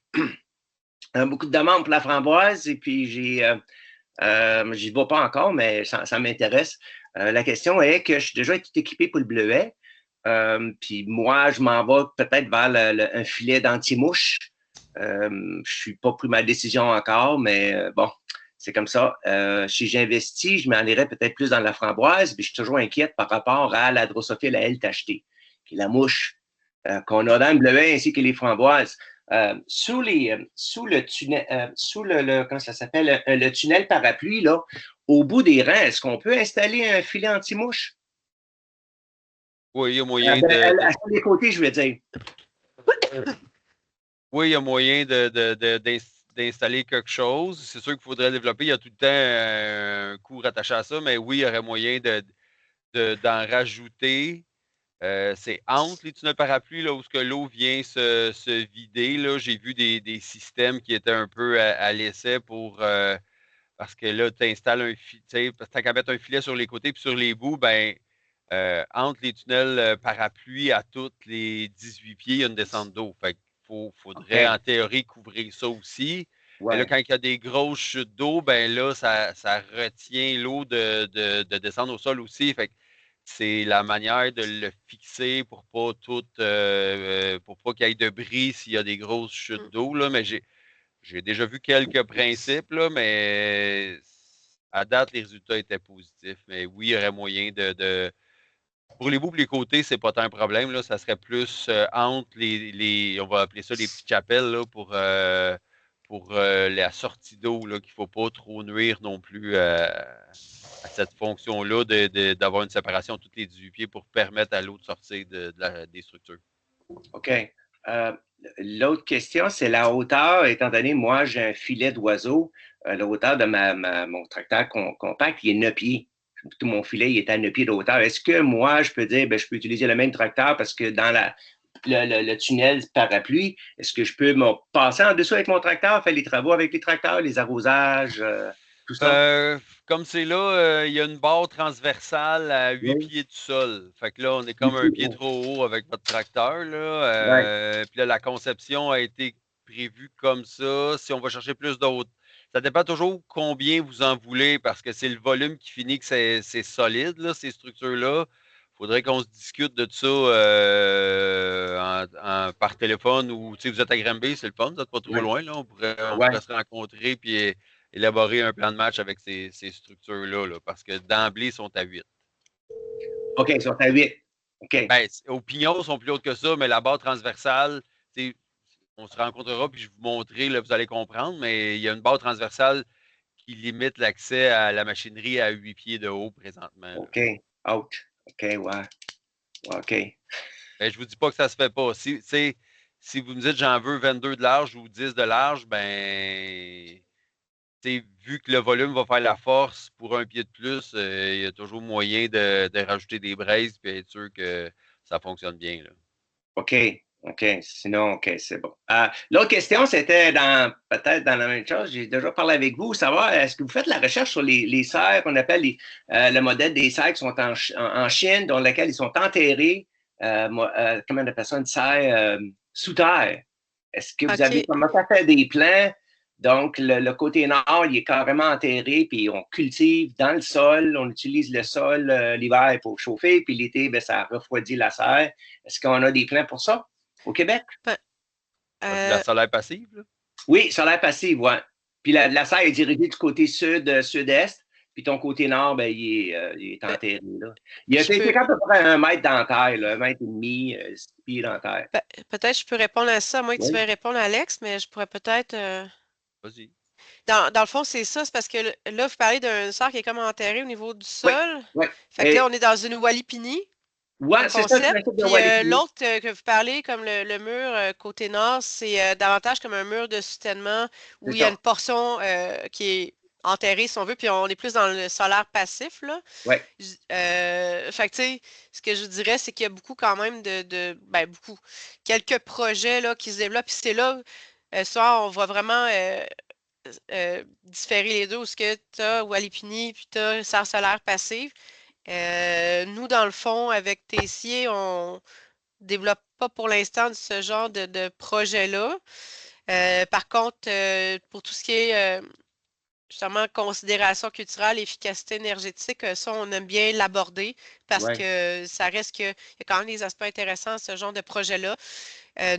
Beaucoup de demandes pour la framboise et puis j'y vais pas encore, mais ça m'intéresse. La question est que je suis déjà tout équipé pour le bleuet. Puis moi, je m'en vais peut-être vers un filet d'anti-mouche. Je suis pas pris ma décision encore, mais bon, c'est comme ça. Si j'investis, je m'en irais peut-être plus dans la framboise, mais je suis toujours inquiète par rapport à la Drosophile à L tacheté, qui est la mouche qu'on a dans le bleuet ainsi que les framboises. Sous le tunnel, comment ça s'appelle, le tunnel parapluie, là, au bout des rangs, est-ce qu'on peut installer un filet anti-mouche? Oui, il y a moyen Sur les côtés, je veux dire. Oui, il y a moyen d'installer quelque chose. C'est sûr qu'il faudrait développer. Il y a tout le temps un coût rattaché à ça, mais oui, il y aurait moyen d'en rajouter. C'est entre les tunnels parapluies, là, où l'eau vient se vider. Là, j'ai vu des systèmes qui étaient un peu à l'essai parce que là, tu installes un filet, parce que tu as qu'à mettre un filet sur les côtés puis sur les bouts, ben, entre les tunnels parapluies à tous les 18 pieds, il y a une descente d'eau. Fait qu'il faudrait en théorie couvrir ça aussi. Ouais. Mais là, quand il y a des grosses chutes d'eau, ben là, ça retient l'eau de descendre au sol aussi. Fait que c'est la manière de le fixer pour pas pour pas qu'il y ait de bris s'il y a des grosses chutes d'eau. Là. Mais j'ai déjà vu quelques principes, là, mais À date, les résultats étaient positifs, mais oui, il y aurait moyen pour les bouts et les côtés, c'est pas tant un problème. Là, ça serait plus entre on va appeler ça les petites chapelles là, pour la sortie d'eau, qu'il ne faut pas trop nuire non plus à cette fonction-là d'avoir une séparation de tous les 18 pieds pour permettre à l'eau de sortir des structures. OK. L'autre question, c'est la hauteur. Étant donné, moi, j'ai un filet d'oiseau. La hauteur de mon tracteur compact, il est 9 pieds. Tout mon filet, il est à 9 pieds de hauteur. Est-ce que moi, je peux dire, je peux utiliser le même tracteur parce que dans le tunnel parapluie, est-ce que je peux me passer en dessous avec mon tracteur, faire les travaux avec les tracteurs, les arrosages, tout ça? Comme c'est là, il y a une barre transversale à 8 pieds du sol. Fait que là, on est comme un pied trop haut avec votre tracteur. Là. Puis là, la conception a été prévue comme ça. Si on va chercher plus d'autres, ça dépend toujours combien vous en voulez parce que c'est le volume qui finit que c'est solide, là, ces structures-là. Il faudrait qu'on se discute de ça par téléphone ou si vous êtes à Granby, c'est le fun, vous n'êtes pas trop loin. Là. On pourrait se rencontrer puis élaborer un plan de match avec ces structures-là, parce que d'emblée, ils sont à 8. OK, ils sont à 8. OK. Ben, aux pignons, ils sont plus hautes que ça, mais la barre transversale, on se rencontrera puis je vais vous montrer, là, vous allez comprendre, mais il y a une barre transversale qui limite l'accès à la machinerie à 8 pieds de haut présentement. Là. OK. Ouch. OK, ouais. OK. Ben, je vous dis pas que ça se fait pas. Si vous me dites j'en veux 22 de large ou 10 de large, ben vu que le volume va faire la force pour un pied de plus, il y a toujours moyen de rajouter des braises et être sûr que ça fonctionne bien. Là. OK. OK. Sinon, OK, c'est bon. L'autre question, c'était peut-être dans la même chose. J'ai déjà parlé avec vous, savoir, est-ce que vous faites la recherche sur les serres qu'on appelle le modèle des serres qui sont en Chine, dans lesquelles ils sont enterrés, comment on appelle ça, une serre sous terre? Est-ce que vous avez commencé à faire des plans? Donc, le côté nord, il est carrément enterré, puis on cultive dans le sol, on utilise le sol l'hiver pour chauffer, puis l'été, ça refroidit la serre. Est-ce qu'on a des plans pour ça au Québec? La solaire passive? Là? Oui, solaire passive, oui. Puis la serre est dirigée du côté sud-est, puis ton côté nord, il est enterré. Là. Il a été à peu près 1 mètre dans la terre, 1,5 mètre, 6 pieds dans la terre. Peut-être je peux répondre à ça, moi que tu veux répondre à Alex, mais je pourrais peut-être... Vas-y. Dans le fond, c'est ça, c'est parce que là, vous parlez d'un sort qui est comme enterré au niveau du sol. Oui. Fait que là, on est dans une Walipini. Oui, c'est ça. Puis l'autre que vous parlez, comme le mur côté nord, c'est davantage comme un mur de soutènement où il y a une portion qui est enterrée, si on veut, puis on est plus dans le solaire passif, là. Oui. Fait que, tu sais, ce que je vous dirais, c'est qu'il y a beaucoup quand même quelques projets, là, qui se développent, puis c'est là, souvent, on voit vraiment différer les deux, où ce que tu as Walipini, puis tu as serre solaire passive. Nous, dans le fond, avec Tessier, on développe pas pour l'instant ce genre de projet-là. Par contre, pour tout ce qui est justement considération culturelle, efficacité énergétique, ça, on aime bien l'aborder parce que ça reste qu'il y a quand même des aspects intéressants à ce genre de projet-là.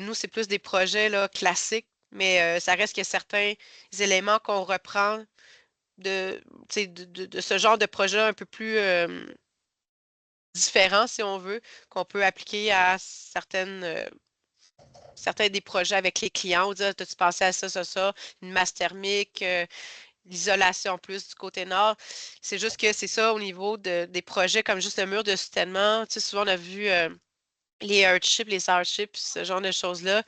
Nous, c'est plus des projets là, classiques, mais ça reste qu'il y a certains éléments qu'on reprend de ce genre de projet un peu plus différent, si on veut, qu'on peut appliquer à certains des projets avec les clients. On dit, as-tu pensé à ça, une masse thermique, l'isolation plus du côté nord. C'est juste que c'est ça au niveau des projets comme juste le mur de soutènement. Tu sais, souvent, on a vu les hardships, les hardships, ce genre de choses-là.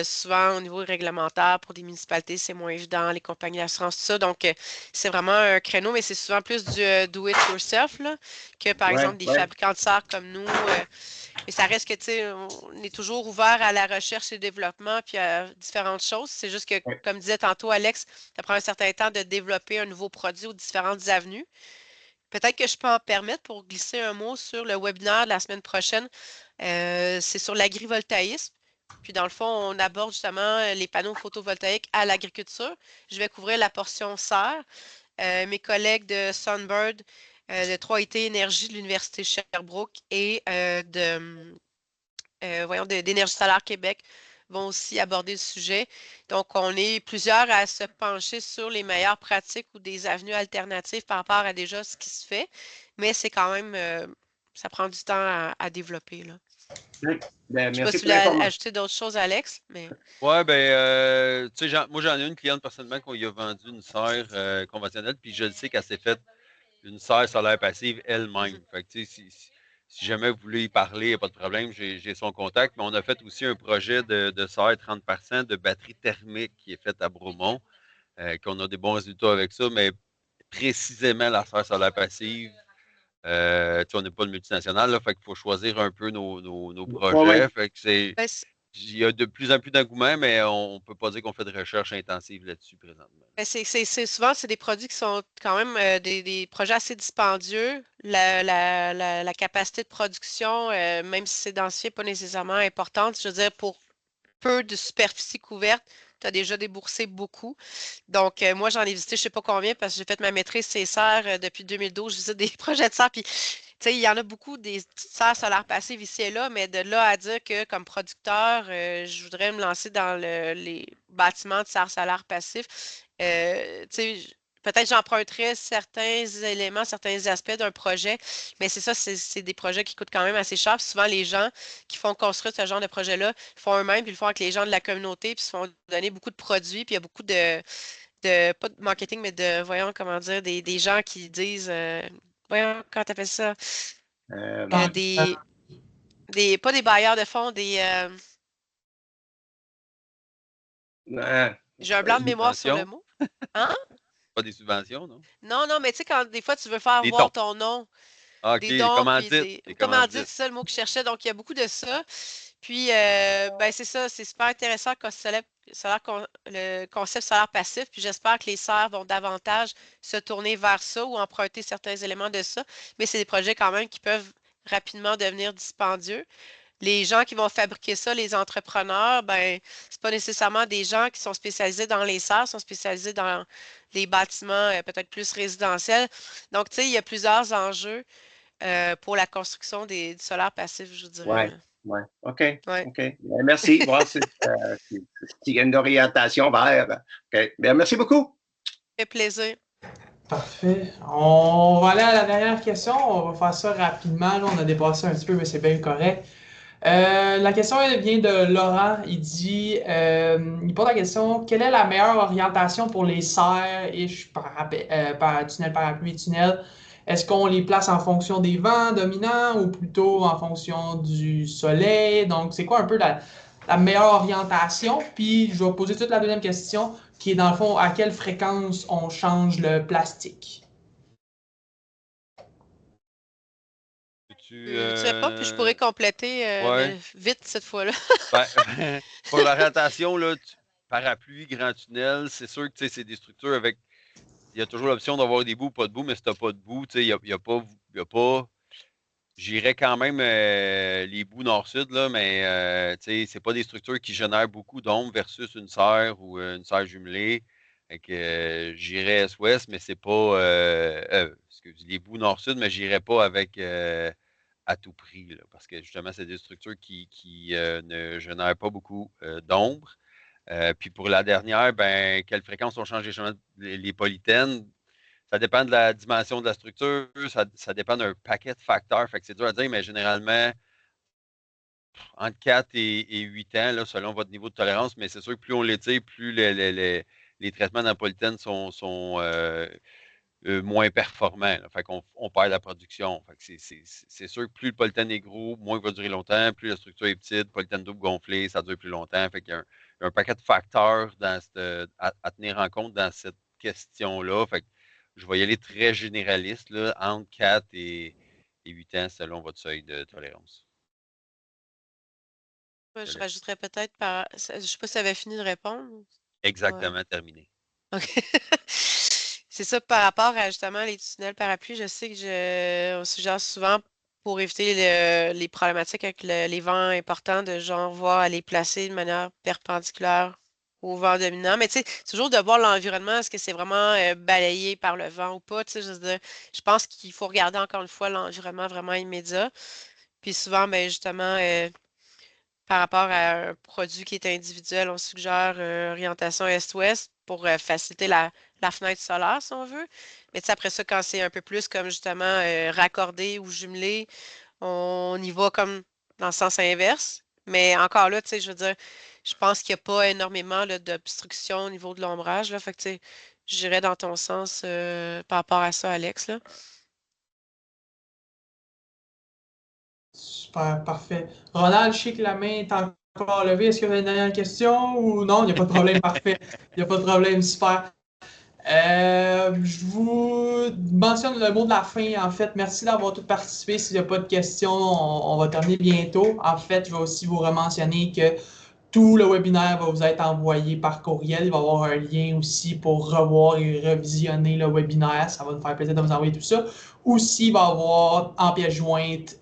Souvent, au niveau réglementaire, pour des municipalités, c'est moins évident, les compagnies d'assurance, tout ça. Donc, c'est vraiment un créneau, mais c'est souvent plus du do-it-yourself que, par exemple, des fabricants de serres comme nous. Mais ça reste que, tu sais, on est toujours ouvert à la recherche et développement puis à différentes choses. C'est juste que, comme disait tantôt Alex, ça prend un certain temps de développer un nouveau produit aux différentes avenues. Peut-être que je peux en permettre pour glisser un mot sur le webinaire de la semaine prochaine. C'est sur l'agrivoltaïsme. Puis, dans le fond, on aborde justement les panneaux photovoltaïques à l'agriculture. Je vais couvrir la portion serre. Mes collègues de Sunbird, de 3IT Énergie de l'Université Sherbrooke et d'énergie solaire Québec vont aussi aborder le sujet. Donc, on est plusieurs à se pencher sur les meilleures pratiques ou des avenues alternatives par rapport à déjà ce qui se fait, mais c'est quand même, ça prend du temps à développer, là. Oui. Ben, Je sais pas merci si pour vous voulez l'information. ajouter d'autres choses, Alex, mais Ouais, tu sais, moi, j'en ai une cliente personnellement qu'on lui a vendu une serre conventionnelle, puis je le sais qu'elle s'est faite une serre solaire passive elle-même. Fait que, tu sais, si jamais vous voulez y parler, il n'y a pas de problème, j'ai son contact. Mais on a fait aussi un projet de serre 30% de batterie thermique qui est faite à Bromont, qu'on a des bons résultats avec ça, mais précisément la serre solaire passive. Tu sais, on n'est pas une multinationale, là, fait qu'il faut choisir un peu nos projets. Ouais. Fait que ben, il y a de plus en plus d'engouement, mais on ne peut pas dire qu'on fait de recherche intensive là-dessus présentement. ben, souvent, c'est des produits qui sont quand même des projets assez dispendieux. La capacité de production, même si c'est densifié, pas nécessairement importante. Je veux dire, pour peu de superficie couverte, tu as déjà déboursé beaucoup. Donc, moi, j'en ai visité je ne sais pas combien parce que j'ai fait ma maîtrise CSR depuis 2012. Je visite des projets de serre. Puis, tu sais, il y en a beaucoup des petites serres solaires passives ici et là, mais de là à dire que comme producteur, je voudrais me lancer dans les bâtiments de serres solaires passifs, tu sais, peut-être j'emprunterais certains éléments, certains aspects d'un projet, mais c'est ça, c'est des projets qui coûtent quand même assez cher. Puis souvent, les gens qui font construire ce genre de projet-là font eux-mêmes, puis le font avec les gens de la communauté, puis se font donner beaucoup de produits, puis il y a beaucoup pas de marketing, mais voyons, comment dire, des gens qui disent, voyons, comment t'appelles ça? Euh, Pas des bailleurs de fonds, euh, j'ai un blanc de mémoire sur le Subventions? mot. Hein? Pas des subventions, non? Non, non, mais tu sais, quand des fois, tu veux faire Des voir dons. ton nom, Ah, OK, des des dons, puis commandites. des Des commandites, commandites. c'est ça le mot que je cherchais. Donc, il y a beaucoup de ça. Puis, ben, c'est ça, c'est super intéressant le concept solaire passif. Puis, j'espère que les serres vont davantage se tourner vers ça ou emprunter certains éléments de ça. Mais c'est des projets quand même qui peuvent rapidement devenir dispendieux. Les gens qui vont fabriquer ça, les entrepreneurs, ben, c'est pas nécessairement des gens qui sont spécialisés dans les serres, sont spécialisés dans les bâtiments peut-être plus résidentiels. Donc, tu sais, il y a plusieurs enjeux pour la construction du solaire passif, je vous dirais, ouais, là. ouais. OK, Ouais, OK. Ben, merci. Bon, il y a une orientation vers. OK. Ben, merci beaucoup. ça fait plaisir. Parfait. On va aller à la dernière question. On va faire ça rapidement. Là, on a dépassé un petit peu, mais c'est bien correct. La question elle vient de Laurent. Il pose la question, quelle est la meilleure orientation pour les serres tunnel parapluie tunnel? Est-ce qu'on les place en fonction des vents dominants ou plutôt en fonction du soleil? Donc, c'est quoi un peu la meilleure orientation? Puis, je vais poser toute la deuxième question, qui est dans le fond, à quelle fréquence on change le plastique? Tu réponds, puis je pourrais compléter, Ouais. mais vite cette fois-là. Ben, pour l'orientation, là, parapluie, grand tunnel, c'est sûr que tu sais, c'est des structures avec. Il y a toujours l'option d'avoir des bouts ou pas de bouts, mais si tu n'as pas de bout, tu sais, il n'y a pas. J'irais quand même les bouts nord-sud, là, mais tu sais, c'est pas des structures qui génèrent beaucoup d'ombre versus une serre ou une serre jumelée. Fait que j'irais est-ouest, mais c'est pas les bouts nord-sud, mais j'irais pas avec à tout prix, là, parce que justement, c'est des structures qui ne génèrent pas beaucoup d'ombre. Puis pour la dernière, ben, quelle fréquence on change les polythènes? Ça dépend de la dimension de la structure, ça dépend d'un paquet de facteurs. Fait que c'est dur à dire, mais généralement, entre 4 et 8 ans, là, selon votre niveau de tolérance, mais c'est sûr que plus on l'étire, plus les traitements napolitaines sont moins performants. Là. Fait qu'on perd la production. Fait que c'est sûr que plus le polythène est gros, moins il va durer longtemps, plus la structure est petite, polythène double gonflé, ça dure plus longtemps. Fait qu'il y a un paquet de facteurs à tenir en compte dans cette question-là. Fait que je vais y aller très généraliste, là, entre 4 et 8 ans selon votre seuil de tolérance. Moi, je rajouterais peut-être je ne sais pas si ça avait fini de répondre. Exactement, terminé. OK. C'est ça par rapport à justement les tunnels parapluies. Je sais que on suggère souvent pour éviter les problématiques avec les vents importants de genre voir les placer de manière perpendiculaire au vent dominant. Mais tu sais, toujours de voir l'environnement, est-ce que c'est vraiment balayé par le vent ou pas? Tu sais, je pense qu'il faut regarder encore une fois l'environnement vraiment immédiat. Puis souvent, ben justement, par rapport à un produit qui est individuel, on suggère orientation est-ouest pour faciliter la fenêtre solaire, si on veut. Mais après ça, quand c'est un peu plus comme justement raccordé ou jumelé, on y va comme dans le sens inverse. Mais encore là, je veux dire, je pense qu'il n'y a pas énormément d'obstruction au niveau de l'ombrage. Fait que, j'irais dans ton sens par rapport à ça, Alex. Là. Super, parfait. Ronald, je sais que la main est encore levée. Est-ce que vous avez une dernière question ou non? Il n'y a pas de problème, parfait. Il n'y a pas de problème, super. Je vous mentionne le mot de la fin, en fait. Merci d'avoir tous participé. S'il n'y a pas de questions, on va terminer bientôt. En fait, je vais aussi vous rementionner que tout le webinaire va vous être envoyé par courriel. Il va y avoir un lien aussi pour revoir et revisionner le webinaire. Ça va nous faire plaisir de vous envoyer tout ça. Aussi, il va y avoir en pièce jointe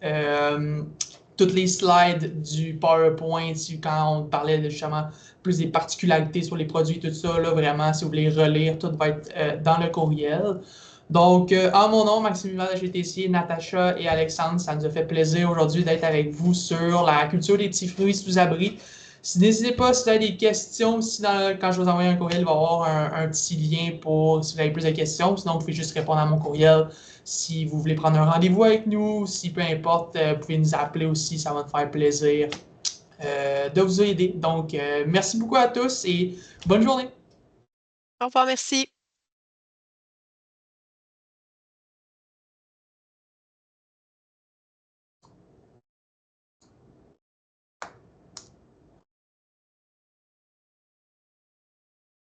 toutes les slides du PowerPoint quand on parlait justement plus des particularités sur les produits, tout ça. Là, vraiment, si vous voulez relire, tout va être dans le courriel. Donc, en mon nom, Maxime Hubert de GTC, Natacha et Alexandre, ça nous a fait plaisir aujourd'hui d'être avec vous sur la culture des petits fruits sous abri. N'hésitez pas si vous avez des questions, quand je vous envoie un courriel, il va y avoir un petit lien pour si vous avez plus de questions. Sinon, vous pouvez juste répondre à mon courriel si vous voulez prendre un rendez-vous avec nous. Si peu importe, vous pouvez nous appeler aussi, ça va nous faire plaisir de vous aider. Donc, merci beaucoup à tous et bonne journée. Au revoir, merci.